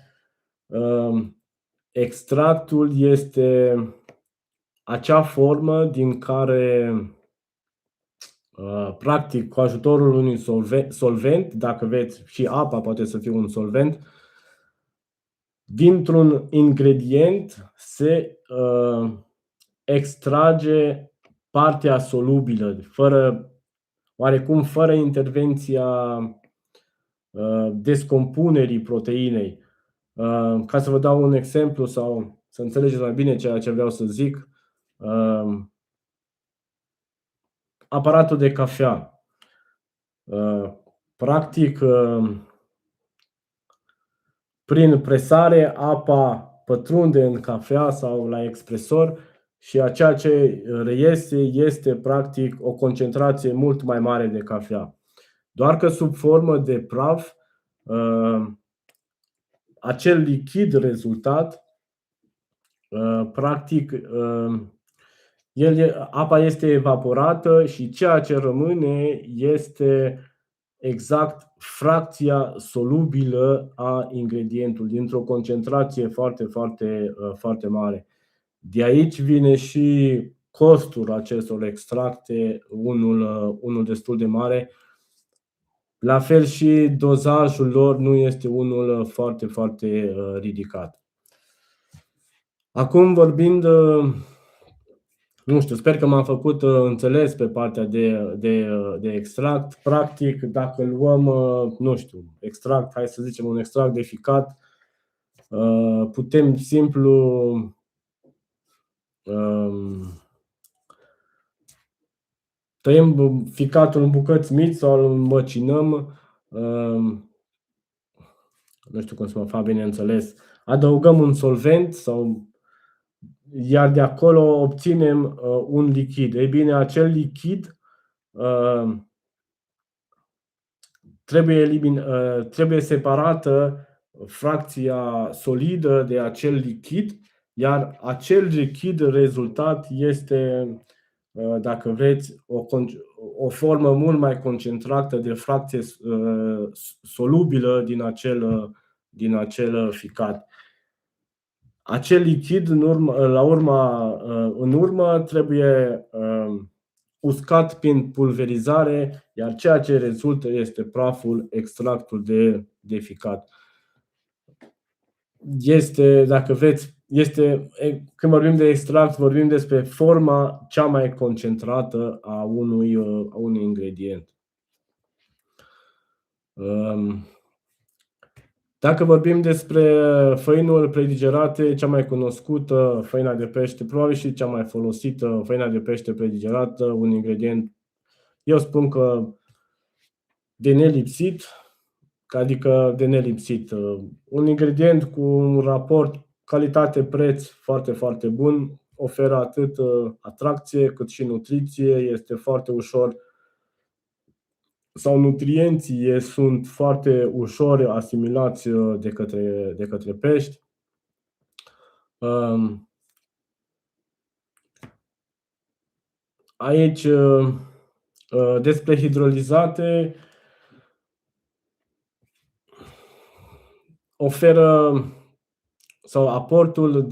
Extractul este acea formă din care, practic, cu ajutorul unui solvent, dacă vreți, și apa poate să fie un solvent, dintr-un ingredient se extrage partea solubilă, fără intervenția descompunerii proteinei. Ca să vă dau un exemplu sau să înțelegeți mai bine ceea ce vreau să zic, aparatul de cafea. Practic, prin presare, apa pătrunde în cafea sau la expresor și ceea ce reiese este practic o concentrație mult mai mare de cafea. Doar că sub formă de praf, acel lichid rezultat, practic, apa este evaporată și ceea ce rămâne este exact fracția solubilă a ingredientului, dintr-o concentrație foarte, foarte, foarte mare. De aici vine și costul acestor extracte, unul destul de mare. La fel și dozajul lor nu este unul foarte, foarte ridicat. Acum vorbind, nu știu, sper că m-am făcut înțeles pe partea de extract. Practic, dacă luăm, nu știu, extract, hai să zicem un extract de ficat, putem simplu tăiem ficatul în bucăți mici sau îl măcinăm, nu știu cum să mă fac bine înțeles, adăugăm un solvent iar de acolo obținem un lichid. Ei bine, acel lichid trebuie separată fracția solidă de acel lichid, iar acel lichid rezultat este, dacă vreți, o formă mult mai concentrată de fracție solubilă din acel ficat. Acel lichid, în urmă, trebuie uscat prin pulverizare, iar ceea ce rezultă este praful, extractul de ficat. Dacă vreți, când vorbim de extract, vorbim despre forma cea mai concentrată a unui ingredient. Dacă vorbim despre făinuri predigerate, cea mai cunoscută, făina de pește, probabil și cea mai folosită, făina de pește predigerată, un ingredient, eu spun că de nelipsit, adică de nelipsit. Un ingredient cu un raport calitate-preț foarte, foarte bun, oferă atât atracție cât și nutriție, este foarte ușor sau nutrienții sunt foarte ușor asimilați de către pești. Aici, despre hidrolizate, oferă sau aportul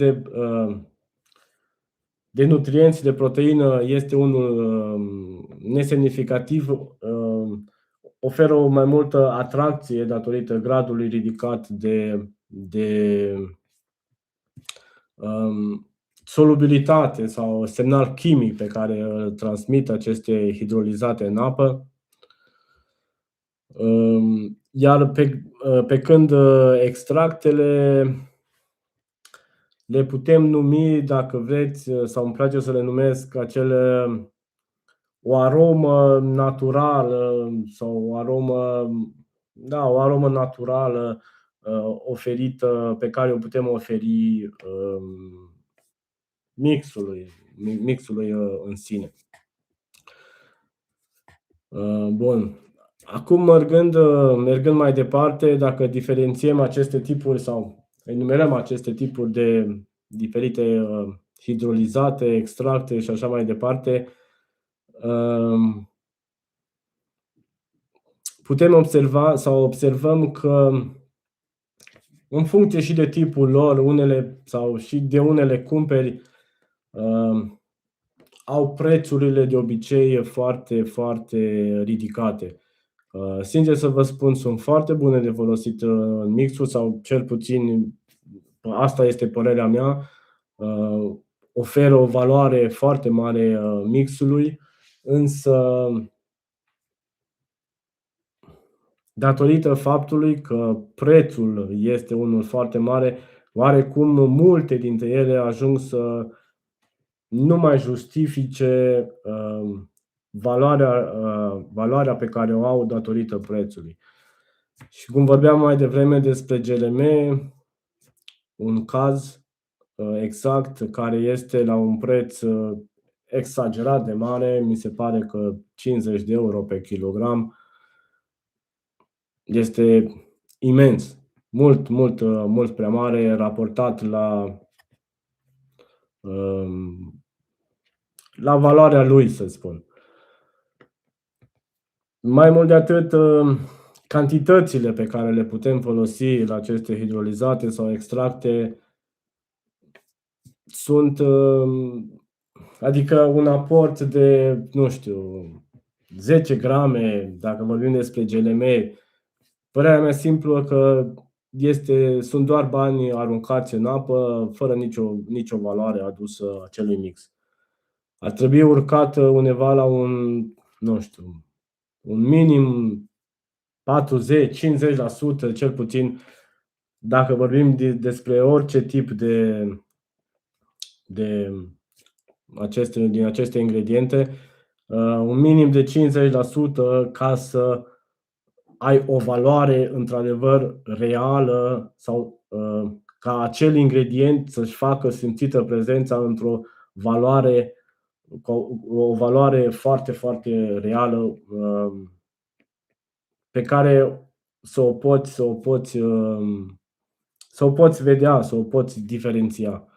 de nutrienți, de proteină este unul nesemnificativ, oferă o mai multă atracție datorită gradului ridicat de solubilitate sau semnal chimic pe care îl transmit aceste hidrolizate în apă. Iar pe când extractele le putem numi, dacă vreți, sau îmi place să le numesc o aromă naturală sau o aromă naturală oferită, pe care o putem oferi mixului în sine. Bun. Acum, mergând mai departe, dacă diferențiem aceste tipuri sau enumerăm aceste tipuri de diferite hidrolizate, extracte și așa mai departe, putem observa sau observăm că în funcție și de tipul lor, unele sau și de unele cumperi, au prețurile de obicei foarte, foarte ridicate. Sincer să vă spun, sunt foarte bune de folosit în mixuri sau cel puțin asta este părerea mea. Oferă o valoare foarte mare mixului, însă datorită faptului că prețul este unul foarte mare, oarecum multe dintre ele ajung să nu mai justifice valoarea pe care o au datorită prețului. Și cum vorbeam mai devreme despre GLM, un caz exact care este la un preț exagerat de mare, mi se pare că 50 de euro pe kilogram, este imens, mult prea mare raportat la valoarea lui, să spun. Mai mult de atât, cantitățile pe care le putem folosi la aceste hidrolizate sau extracte sunt, adică un aport de, nu știu, 10 grame, dacă vorbim despre GLM, părerea mea simplă că sunt doar bani aruncați în apă, fără nicio valoare adusă acelui mix. Ar trebui urcat undeva la nu știu, un minim 40-50% cel puțin, dacă vorbim despre orice tip din aceste ingrediente, un minim de 50% ca să ai o valoare într-adevăr reală sau ca acel ingredient să-și facă simțită prezența într-o valoare, o valoare foarte, foarte reală, pe care să o poți vedea, să o poți diferenția.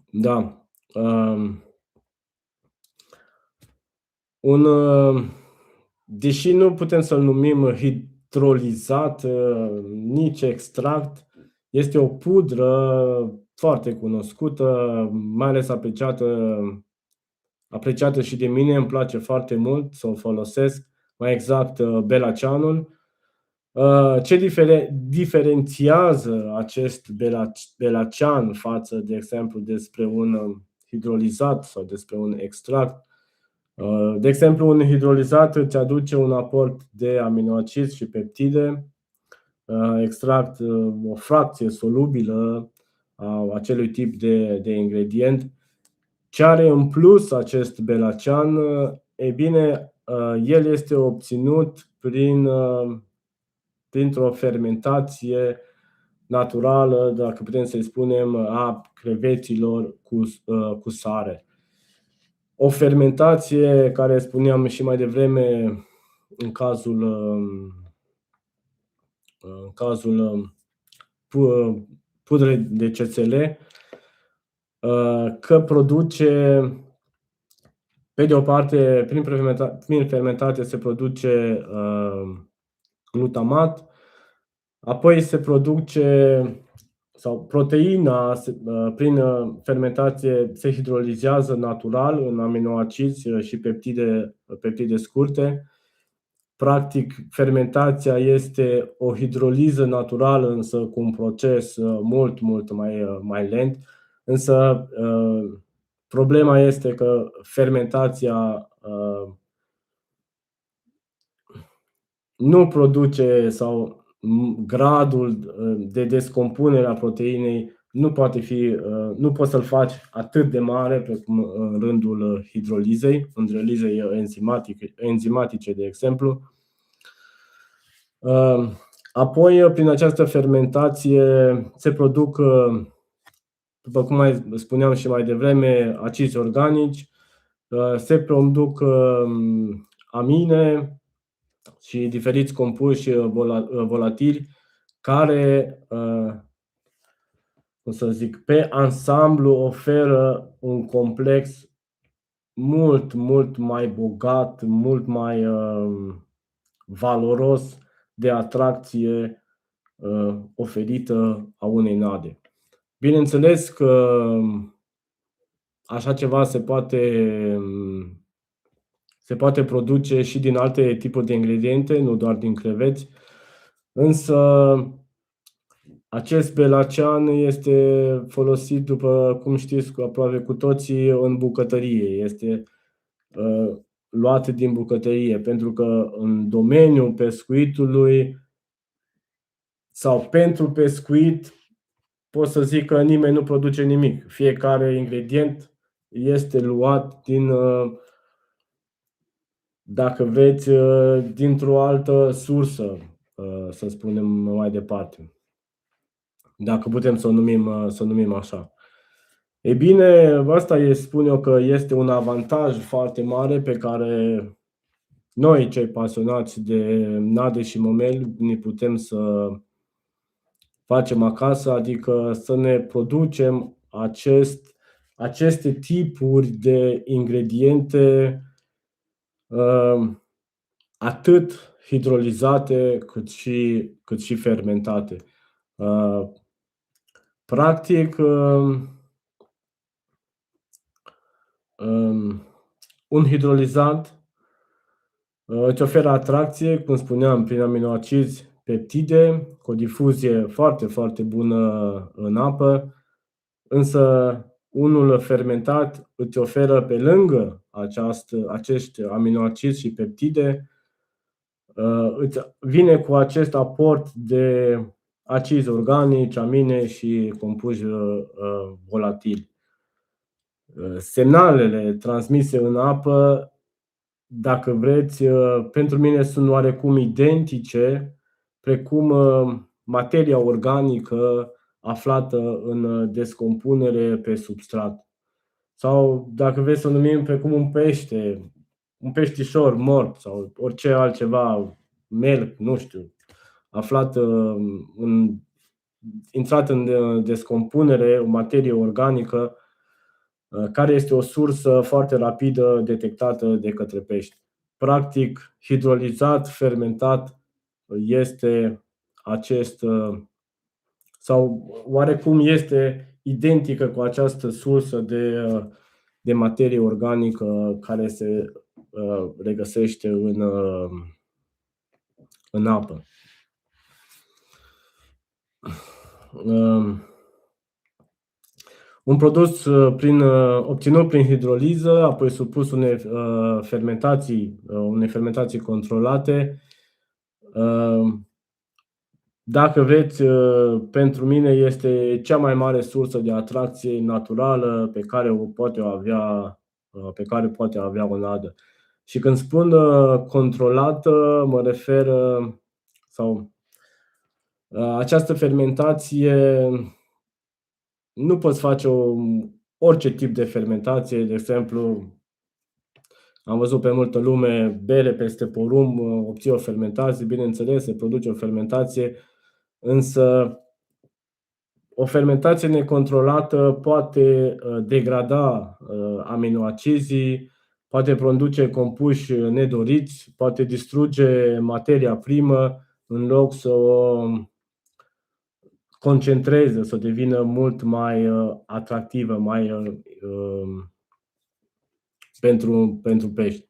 Da. Deși nu putem să-l numim hidrolizat, nici extract, este o pudră foarte cunoscută, mai ales apreciată și de mine, îmi place foarte mult să o folosesc, mai exact belaceanul. Ce diferențiază acest belacean față, de exemplu, despre un hidrolizat sau despre un extract? De exemplu, un hidrolizat îți aduce un aport de aminoacizi și peptide, extract o fracție solubilă a acelui tip de ingredient. Ce are în plus acest belacean? E bine, el este obținut printr-o fermentație naturală, dacă putem să-i spunem, a creveților cu sare. O fermentație care, spuneam și mai devreme, în cazul pudrei de cețele, că produce, pe de o parte, prin fermentație se produce glutamat, apoi se produce, sau proteina prin fermentație se hidrolizează natural în aminoacizi și peptide scurte. Practic, fermentația este o hidroliză naturală, însă cu un proces mult mai lent. Însă problema este că fermentația nu produce, sau gradul de descompunere a proteinei nu poți să-l faci atât de mare precum în rândul hidrolizei, enzimatice, de exemplu. Apoi, prin această fermentație se produc, după cum mai spuneam și mai devreme, acizi organici, se produc amine și diferiți compuși volatili care, cum să zic, pe ansamblu oferă un complex mult mai bogat, mult mai valoros de atracție oferită a unei nade. Bineînțeles că așa ceva se poate produce și din alte tipuri de ingrediente, nu doar din creveți, însă acest belacean este folosit, după cum știți aproape cu toții, în bucătărie. Este luat din bucătărie, pentru că în domeniul pescuitului sau pentru pescuit pot să zic că nimeni nu produce nimic. Fiecare ingredient este luat din, dacă vreți, dintr-o altă sursă, să spunem mai departe. Dacă putem să o numim așa. Ei bine, asta spun eu că este un avantaj foarte mare pe care noi, cei pasionați de nade și mămeli, ne putem să facem acasă, adică să ne producem aceste tipuri de ingrediente, atât hidrolizate cât și fermentate. Practic, un hidrolizant îți oferă atracție, cum spuneam, prin aminoacizi, peptide, cu o difuzie foarte, foarte bună în apă, însă unul fermentat îți oferă, pe lângă acești aminoacizi și peptide, îți vine cu acest aport de acizi organici, amine și compuși volatili. Semnalele transmise în apă, dacă vreți, pentru mine sunt oarecum identice, precum materia organică aflată în descompunere pe substrat. Sau, dacă vreți să o numim precum un peștișor mort sau orice altceva, melc, nu știu, aflat intrat în descompunere, o materie organică, care este o sursă foarte rapidă detectată de către pești. Practic, hidrolizat, fermentat este acest, sau oarecum este identică cu această sursă de materie organică care se regăsește în apă. Un produs obținut prin hidroliză, apoi supus unei fermentații controlate. Dacă vreți, pentru mine este cea mai mare sursă de atracție naturală pe care poate avea o nadă. Și când spun controlată, mă refer sau această fermentație, nu poți face orice tip de fermentație. De exemplu, am văzut pe multă lume bere peste porumb, obții o fermentație, bineînțeles, se produce o fermentație, însă o fermentație necontrolată poate degrada aminoacizii, poate produce compuși nedoriți, poate distruge materia primă în loc să o concentreze, să devină mult mai atractivă pentru pești.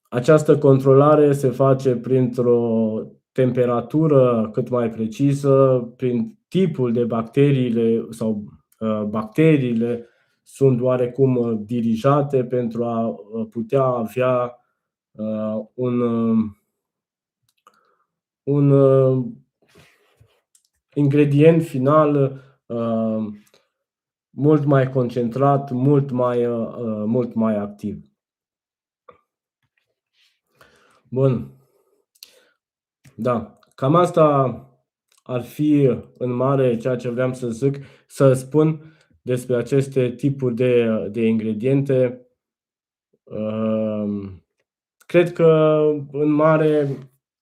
Această controlare se face printr-o temperatură cât mai precisă, prin tipul de bacteriile sau bacteriile sunt oarecum dirijate pentru a putea avea un ingredient final mult mai concentrat, mult mai activ. Bun. Da, cam asta ar fi în mare ceea ce vreau să spun despre aceste tipuri de ingrediente. Cred că în mare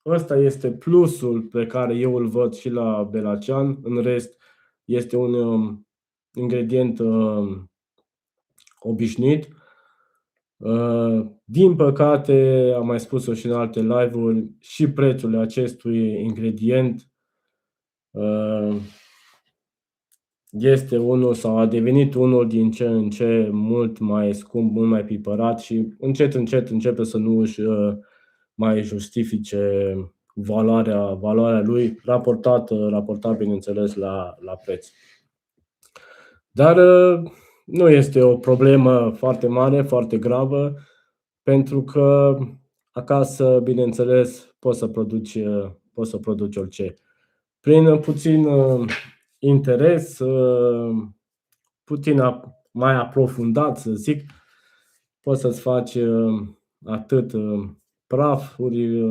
ăsta este plusul pe care eu îl văd și la Belacean. În rest este un ingredient obișnuit. Din păcate, am mai spus-o și în alte live-uri, și prețul acestui ingredient este unul sau a devenit unul din ce în ce mult mai scump, mult mai pipărat și încet începe să nu își mai justifice valoarea lui raportat bineînțeles la preț. Dar nu este o problemă foarte mare, foarte gravă, pentru că acasă, bineînțeles, poți să produci orice. Prin puțin interes, puțin mai aprofundat, să zic, poți să-ți faci atât prafuri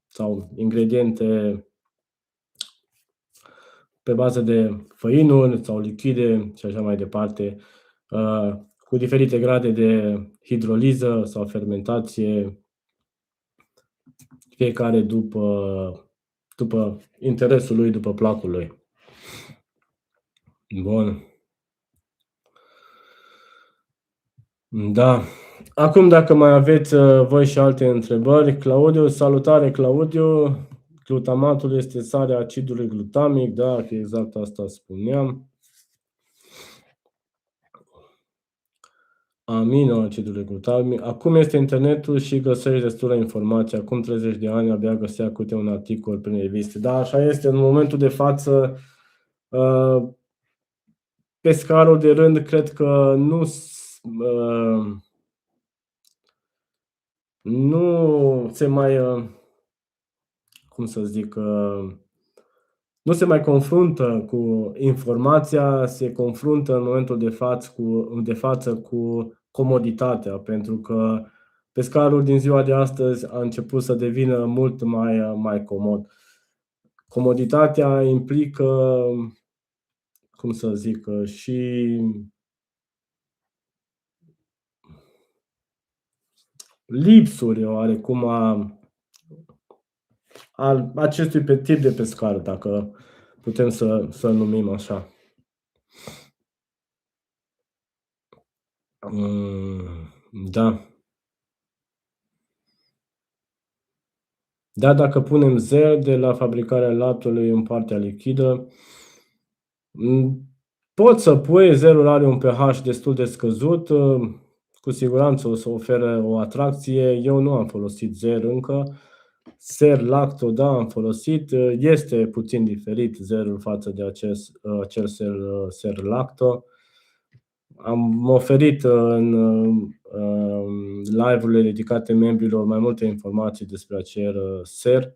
sau ingrediente pe bază de făinuri sau lichide și așa mai departe, cu diferite grade de hidroliză sau fermentație, fiecare după interesul lui, după placul lui. Bun. Da. Acum, dacă mai aveți voi și alte întrebări, Claudiu, salutare Claudiu, glutamatul este sarea acidului glutamic, da, exact asta spuneam. Aminoacidul glutamic. Acum este internetul și găsești destulă informație. Acum 30 de ani abia găsea câte un articol prin reviste. Da, așa este. În momentul de față, pescarul de rând cred că nu se mai, cum să zic, nu se mai confruntă cu informația, se confruntă în momentul de față cu comoditatea, pentru că pescarul din ziua de astăzi a început să devină mult mai comod. Comoditatea implică, cum să zic, și lipsuri oarecum al acestui tip de pescar, dacă putem să numim așa. Da. Da, dacă punem zer de la fabricarea laptelui în partea lichidă, poți să pui, zerul are un pH destul de scăzut, cu siguranță o să ofere o atracție. Eu nu am folosit zer încă. Ser lacto, da, am folosit. Este puțin diferit zerul față de acel ser lacto. Am oferit în live-urile dedicate membrilor mai multe informații despre acel ser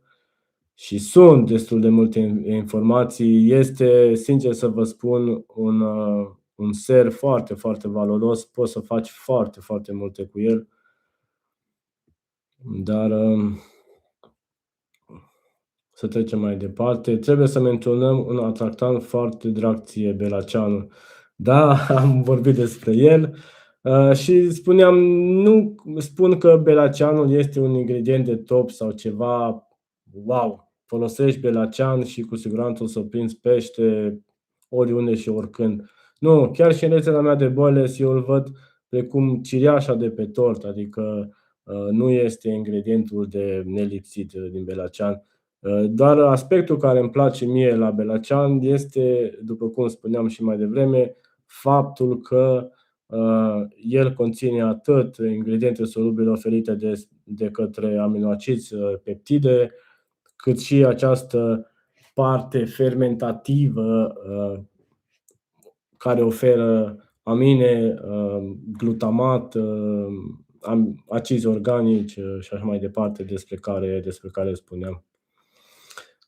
și sunt destul de multe informații. Este, sincer să vă spun, un ser foarte, foarte valoros. Poți să faci foarte, foarte multe cu el. Dar să trecem mai departe. Trebuie să menționăm un atractant foarte drag ție, belaceanul. Da, am vorbit despre el și spuneam, nu spun că belaceanul este un ingredient de top sau ceva, wow, folosești belacean și cu siguranță o să prinzi pește oriunde și oricând. Nu, chiar și în rețeta mea de boiles eu îl văd precum cireașa de pe tort, adică nu este ingredientul de nelipsit din belacean. Doar aspectul care îmi place mie la belacean este, după cum spuneam și mai devreme, faptul că el conține atât ingrediente solubile oferite de către aminoacizi, peptide, cât și această parte fermentativă care oferă amine, glutamat, acizi organici și așa mai departe, despre care spuneam.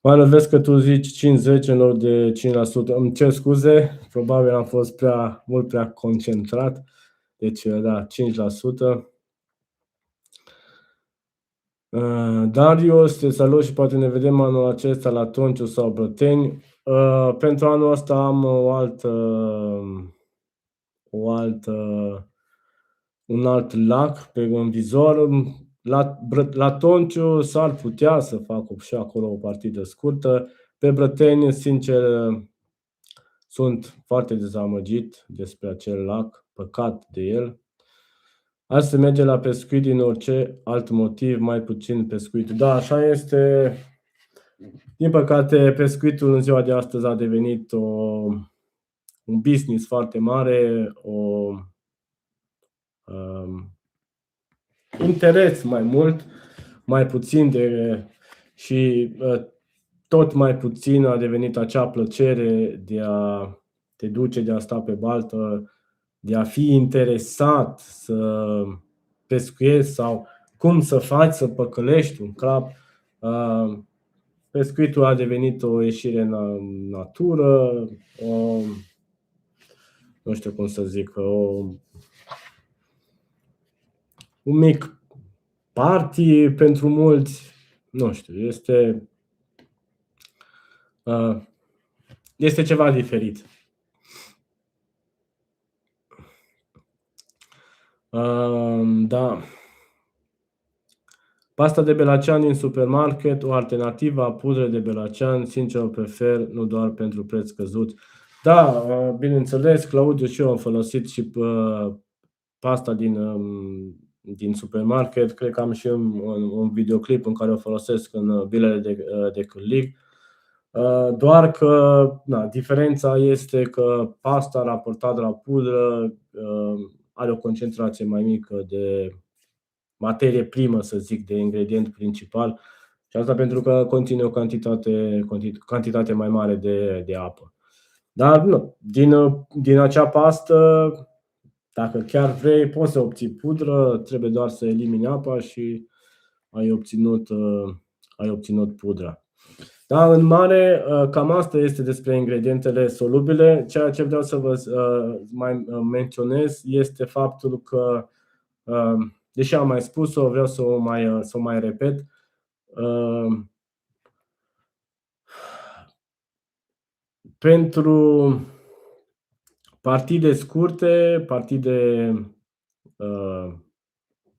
Manu, vezi că tu zici 50 în loc de 5%. Îmi cer scuze, probabil am fost mult prea concentrat. Deci, da, 5%. Darius, te salut și poate ne vedem anul acesta la Tonciu sau Brăteni. Pentru anul ăsta am un alt lac în vizor. La Tonciu s-ar putea să fac și acolo o partidă scurtă. Pe Brăteni, sincer, sunt foarte dezamăgit despre acel lac, păcat de el. Azi se merge la pescuit din orice alt motiv, mai puțin pescuit. Da, așa este. Din păcate, pescuitul în ziua de astăzi a devenit un business foarte mare, interes mai mult, mai puțin și tot mai puțin a devenit acea plăcere de a te duce, de a sta pe baltă, de a fi interesat să pescuiești sau cum să faci să păcălești un crab. Pescuitul a devenit o ieșire în natură, nu știu cum să zic, un mic party pentru mulți, nu știu, este ceva diferit. Da. Pasta de belacean din supermarket, o alternativă a pudrei de belacean, sincer o prefer, nu doar pentru preț scăzut. Da, bineînțeles, Claudiu, și eu am folosit și pasta din supermarket. Cred că am și un videoclip în care o folosesc în bilele de cârlig. Doar că diferența este că pasta raportată la pudră are o concentrație mai mică de materie primă, să zic, de ingredient principal, și asta pentru că conține o cantitate mai mare de apă. Dar nu, din acea pastă, dacă chiar vrei, poți să obții pudră, trebuie doar să elimini apa și ai obținut pudra. Da, în mare, cam asta este despre ingredientele solubile. Ceea ce vreau să vă mai menționez este faptul că, deși am mai spus-o, vreau să o mai repet. Pentru partide scurte, partide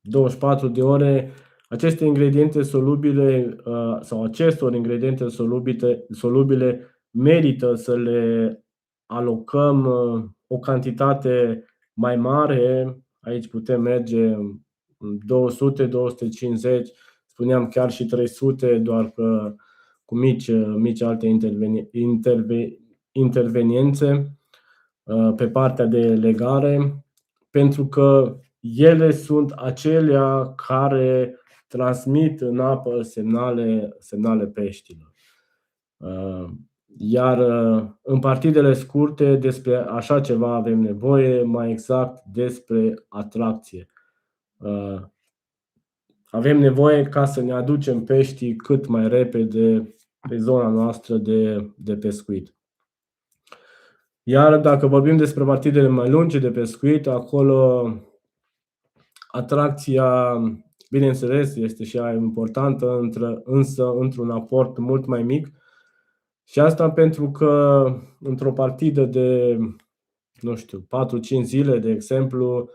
24 de ore, aceste ingrediente solubile sau acestor ingrediente solubile merită să le alocăm o cantitate mai mare. Aici putem merge 200, 250, spuneam chiar și 300, doar că cu mici alte interveniențe pe partea de legare, pentru că ele sunt acelea care transmit în apă semnale peștilor. Iar în partidele scurte despre așa ceva avem nevoie, mai exact despre atracție. Avem nevoie ca să ne aducem peștii cât mai repede pe zona noastră de pescuit. Iar dacă vorbim despre partidele mai lungi de pescuit, acolo atracția, bineînțeles, este și ea importantă, însă într-un aport mult mai mic. Și asta pentru că într-o partidă de, 4-5 zile, de exemplu,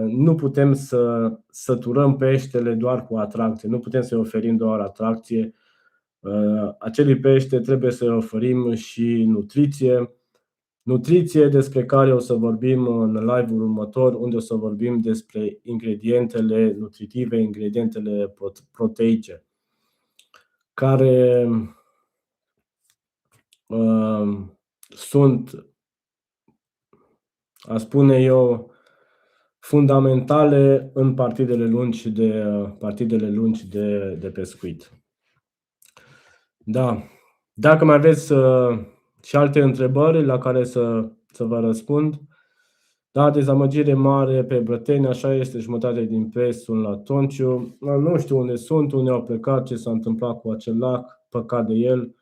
nu putem să săturăm peștele doar cu atracție, nu putem să-i oferim doar atracție. Acelui pește trebuie să-i oferim și nutriție despre care o să vorbim în live-ul următor, unde o să vorbim despre ingredientele nutritive, ingredientele proteice, care sunt, a spune eu, fundamentale în partidele lungi de pescuit. Da. Dacă mai aveți și alte întrebări la care să vă răspund. Da, dezamăgire mare pe Brăteni, așa este, jumătate din pești sunt la Tonciu. Nu știu unde sunt, unde au plecat, ce s-a întâmplat cu acel lac, păcat de el.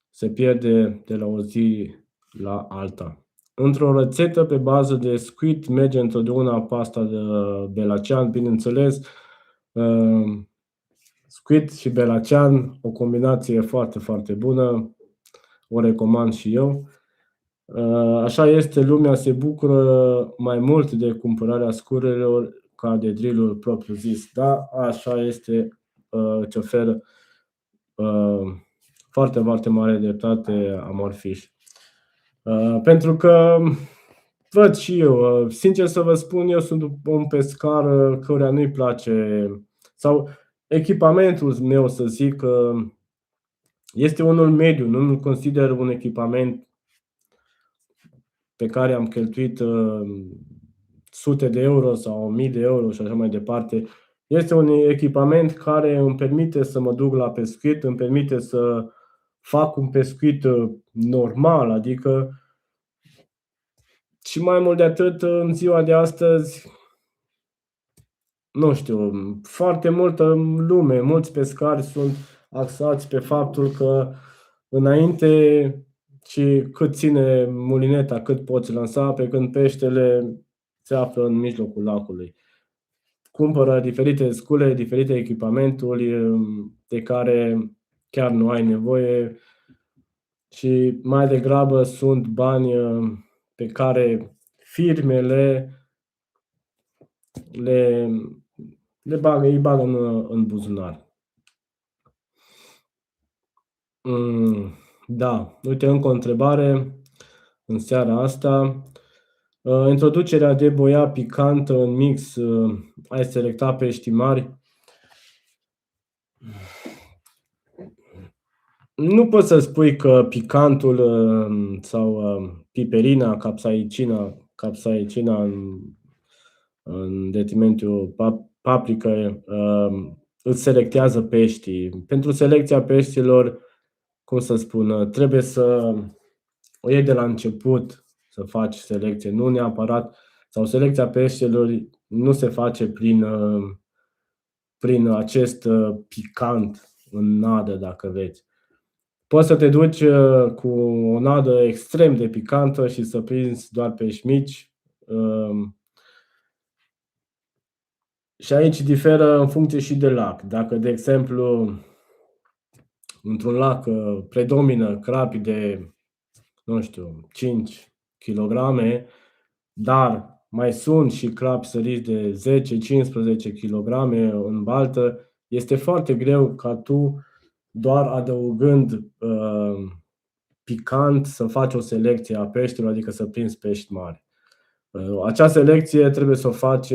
Se pierde de la o zi la alta. Într-o rețetă pe bază de squid merge întotdeauna pasta de belacean, bineînțeles. Squid și belacean, o combinație foarte, foarte bună, o recomand și eu. Așa este, lumea se bucură mai mult de cumpărarea scururilor ca de drill-uri propriu-zis. Da, așa este, ce oferă foarte, foarte mare dreptate Amorfish. Pentru că văd și eu, sincer să vă spun, eu sunt un pescar căruia nu-i place, sau echipamentul meu, să zic, este unul mediu, nu-l consider un echipament pe care am cheltuit sute de euro sau 1000 de euro și așa mai departe. Este un echipament care îmi permite să mă duc la pescuit, îmi permite să fac un pescuit normal, adică, și mai mult de atât, în ziua de astăzi, nu știu, foarte multă lume, mulți pescari sunt axați pe faptul că înainte și cât ține mulineta, cât poți lansa, pe când peștele se află în mijlocul lacului. Cumpără diferite scule, diferite echipamenturi de care chiar nu ai nevoie și mai degrabă sunt bani pe care firmele îi bagă în buzunar. Da, uite încă o întrebare în seara asta. Introducerea de boia picantă în mix, ai selectat pești mari? Nu poți să spui că picantul sau piperina, capsaicina în detrimentul paprika îți selectează peștii. Pentru selecția peștilor, cum să spun, trebuie să o iei de la început să faci selecție, nu neapărat, sau selecția peștilor nu se face prin acest picant în nadă, dacă vreți. Poți să te duci cu o nadă extrem de picantă și să prinzi doar pești mici. Și aici diferă în funcție și de lac. Dacă, de exemplu, într-un lac predomină crapi de, nu știu, 5 kg, dar mai sunt și crapi săriți de 10-15 kg în baltă, este foarte greu ca tu, doar adăugând picant, să faci o selecție a peștilor, adică să prinzi pești mari. Acea selecție trebuie să o faci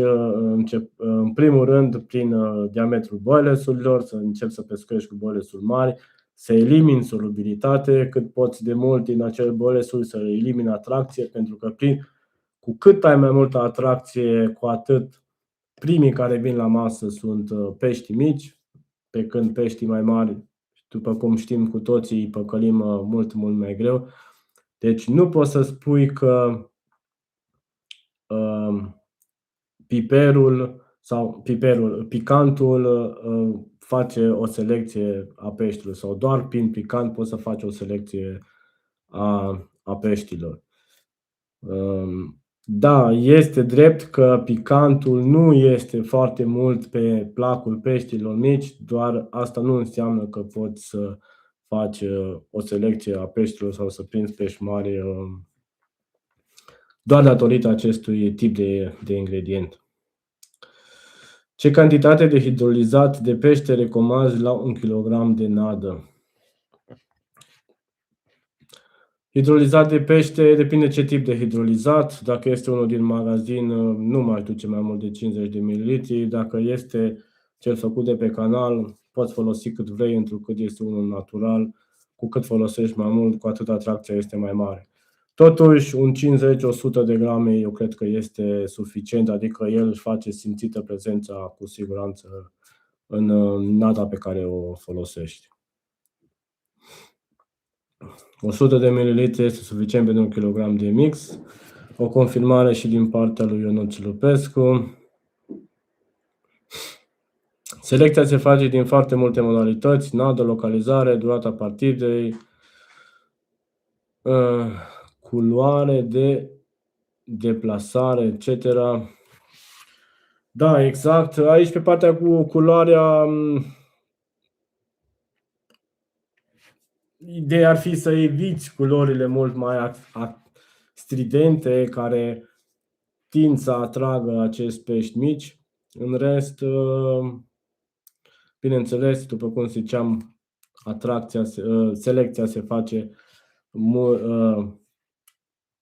în primul rând prin diametrul boilesurilor, să începi să pescuiești cu boilesuri mari, să elimini solubilitate cât poți de mult din acele boilesuri, să elimini atracție, pentru că cu cât ai mai multă atracție, cu atât primii care vin la masă sunt pești mici, pe când peștii mai mari, după cum știm cu toții, îi păcălim mult, mult mai greu. Deci nu poți să spui că picantul face o selecție a peștilor, sau doar prin picant poți să faci o selecție a peștilor. Da, este drept că picantul nu este foarte mult pe placul peștilor mici, doar asta nu înseamnă că poți să faci o selecție a peștilor sau să prinzi pești mari doar datorită acestui tip de ingredient. Ce cantitate de hidrolizat de pește recomanzi la 1 kg de nadă? Hidrolizat de pește depinde ce tip de hidrolizat. Dacă este unul din magazin, nu mai duce mai mult de 50 de ml. Dacă este cel făcut de pe canal, poți folosi cât vrei, întrucât este unul natural. Cu cât folosești mai mult, cu atât atracția este mai mare. Totuși, un 50-100 de grame eu cred că este suficient, adică el își face simțită prezența cu siguranță în nada pe care o folosești. 100 de ml este suficient pentru 1 kg de mix. O confirmare și din partea lui Ionuț Lupescu. Selecția se face din foarte multe modalități: nadă, localizare, durata partidei, culoare de deplasare, etc. Da, exact. Aici, pe partea cu culoarea, ideea ar fi să eviți culorile mult mai stridente, care tind să atragă acești pești mici. În rest, bineînțeles, după cum ziceam, selecția se face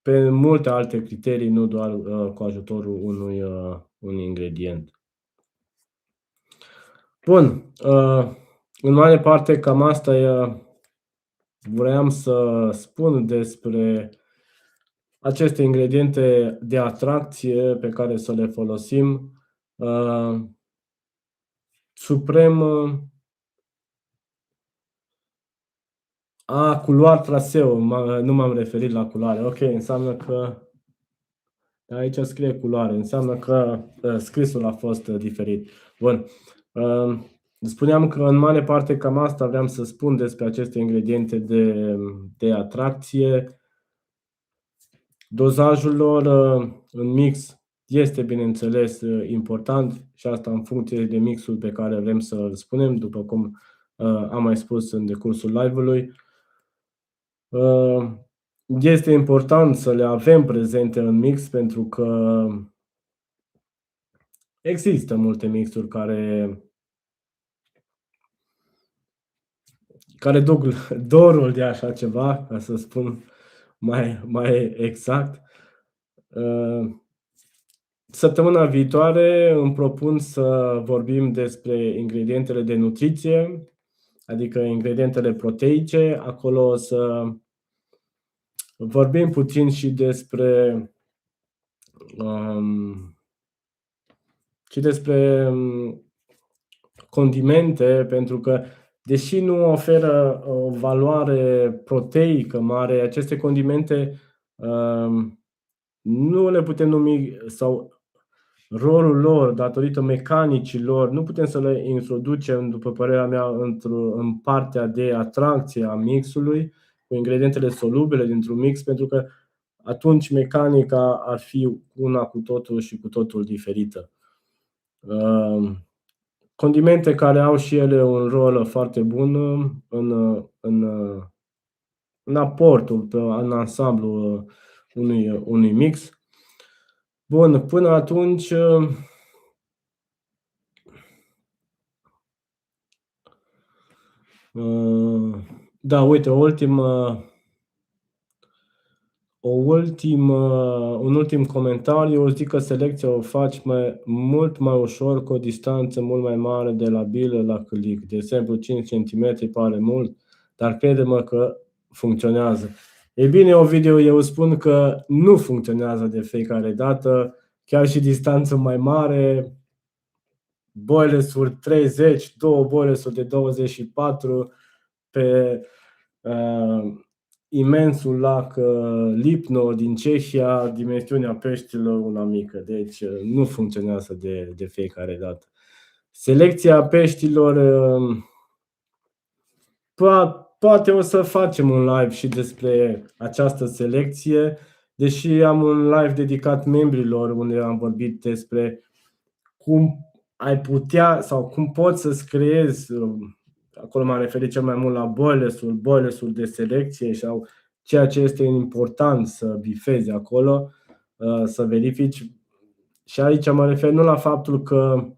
pe multe alte criterii, nu doar cu ajutorul unui ingredient. Bun, în mare parte cam asta vreau să spun despre aceste ingrediente de atracție pe care să le folosim. Suprem culoare traseu, nu m-am referit la culoare. Ok, înseamnă că aici scrie culoare, înseamnă că scrisul a fost diferit. Bun. Spuneam că în mare parte cam asta vreau să spun despre aceste ingrediente de atracție. Dozajul lor în mix este, bineînțeles, important și asta în funcție de mixul pe care vrem să-l spunem, după cum am mai spus în decursul live-ului. Este important să le avem prezente în mix pentru că există multe mixuri care duc dorul de așa ceva, ca să spun mai exact. Săptămâna viitoare îmi propun să vorbim despre ingredientele de nutriție, adică ingredientele proteice. Acolo o să vorbim puțin și despre condimente, pentru că deși nu oferă o valoare proteică mare, aceste condimente nu le putem numi, sau rolul lor, datorită mecanicii lor, nu putem să le introducem, după părerea mea, în partea de atracție a mixului, cu ingredientele solubile dintr-un mix, pentru că atunci mecanica ar fi una cu totul și cu totul diferită. Condimente care au și ele un rol foarte bun în aportul, în ansamblu unui mix. Bun, până atunci da, uite, un ultim comentariu. Zic că selecția o faci mult mai ușor cu o distanță mult mai mare de la bilă la click. De exemplu, 5 cm pare mult, dar crede-mă că funcționează. E bine, Ovidiu, eu spun că nu funcționează de fiecare dată, chiar și distanță mai mare, boilers-uri 30, 2 boilers-uri de 24 pe imensul lac Lipno din Cehia, dimensiunea peștilor una mică, deci nu funcționează de fiecare dată. Selecția peștilor, poate o să facem un live și despre această selecție, deși am un live dedicat membrilor unde am vorbit despre cum ai putea sau cum poți să-ți creezi. Acolo m-am referit cel mai mult la boilers-ul de selecție sau ceea ce este important să bifezi acolo, să verifici. Și aici mă refer nu la faptul că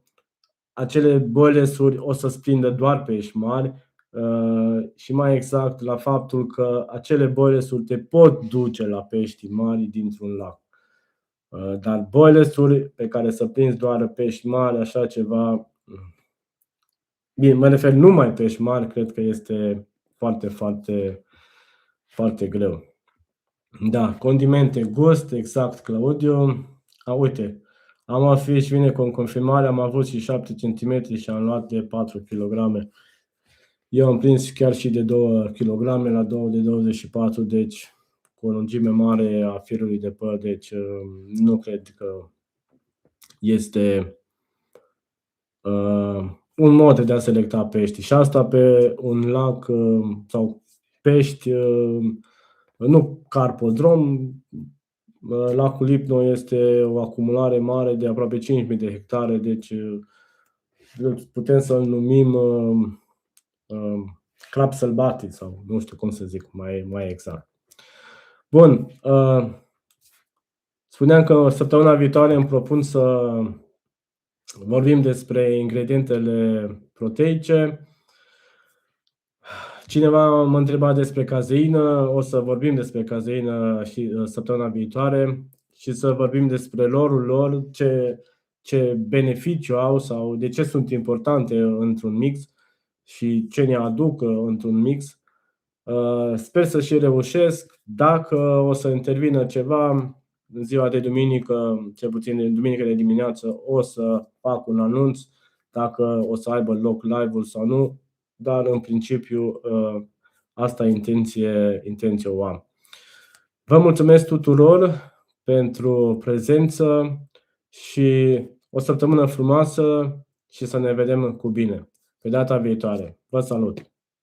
acele boilers-uri o să-ți prindă doar pești mari, și mai exact la faptul că acele boilers-uri te pot duce la pești mari dintr-un lac. Dar boilers-uri pe care să prinzi doar pești mari, așa ceva, bine, mă refer numai pești mari, cred că este foarte, foarte, foarte greu. Da, condimente, gust, exact, Claudiu. Uite, am aflat și vine cu o confirmare, am avut și 7 cm și am luat de 4 kg. Eu am prins chiar și de 2 kg la 2 de 24, deci cu o lungime mare a firului de păr, deci nu cred că este un mod de a selecta pești. Și asta pe un lac sau pești, nu carpodrom. Lacul Lipno este o acumulare mare de aproape 5.000 de hectare, deci putem să-l numim crab sălbatic sau nu știu cum să zic mai exact. Bun, spuneam că săptămâna viitoare îmi propun să vorbim despre ingredientele proteice. Cineva m-a întrebat despre cazeină, o să vorbim despre cazeină și săptămâna viitoare și să vorbim despre rolul lor, ce beneficiu au sau de ce sunt importante într-un mix și ce ne aduc într-un mix. Sper să și reușesc. Dacă o să intervină ceva în ziua de duminică, cel puțin în duminică de dimineață, o să fac un anunț dacă o să aibă loc live-ul sau nu, dar în principiu asta intenție o am. Vă mulțumesc tuturor pentru prezență și o săptămână frumoasă și să ne vedem cu bine. Pe data viitoare. Vă salut!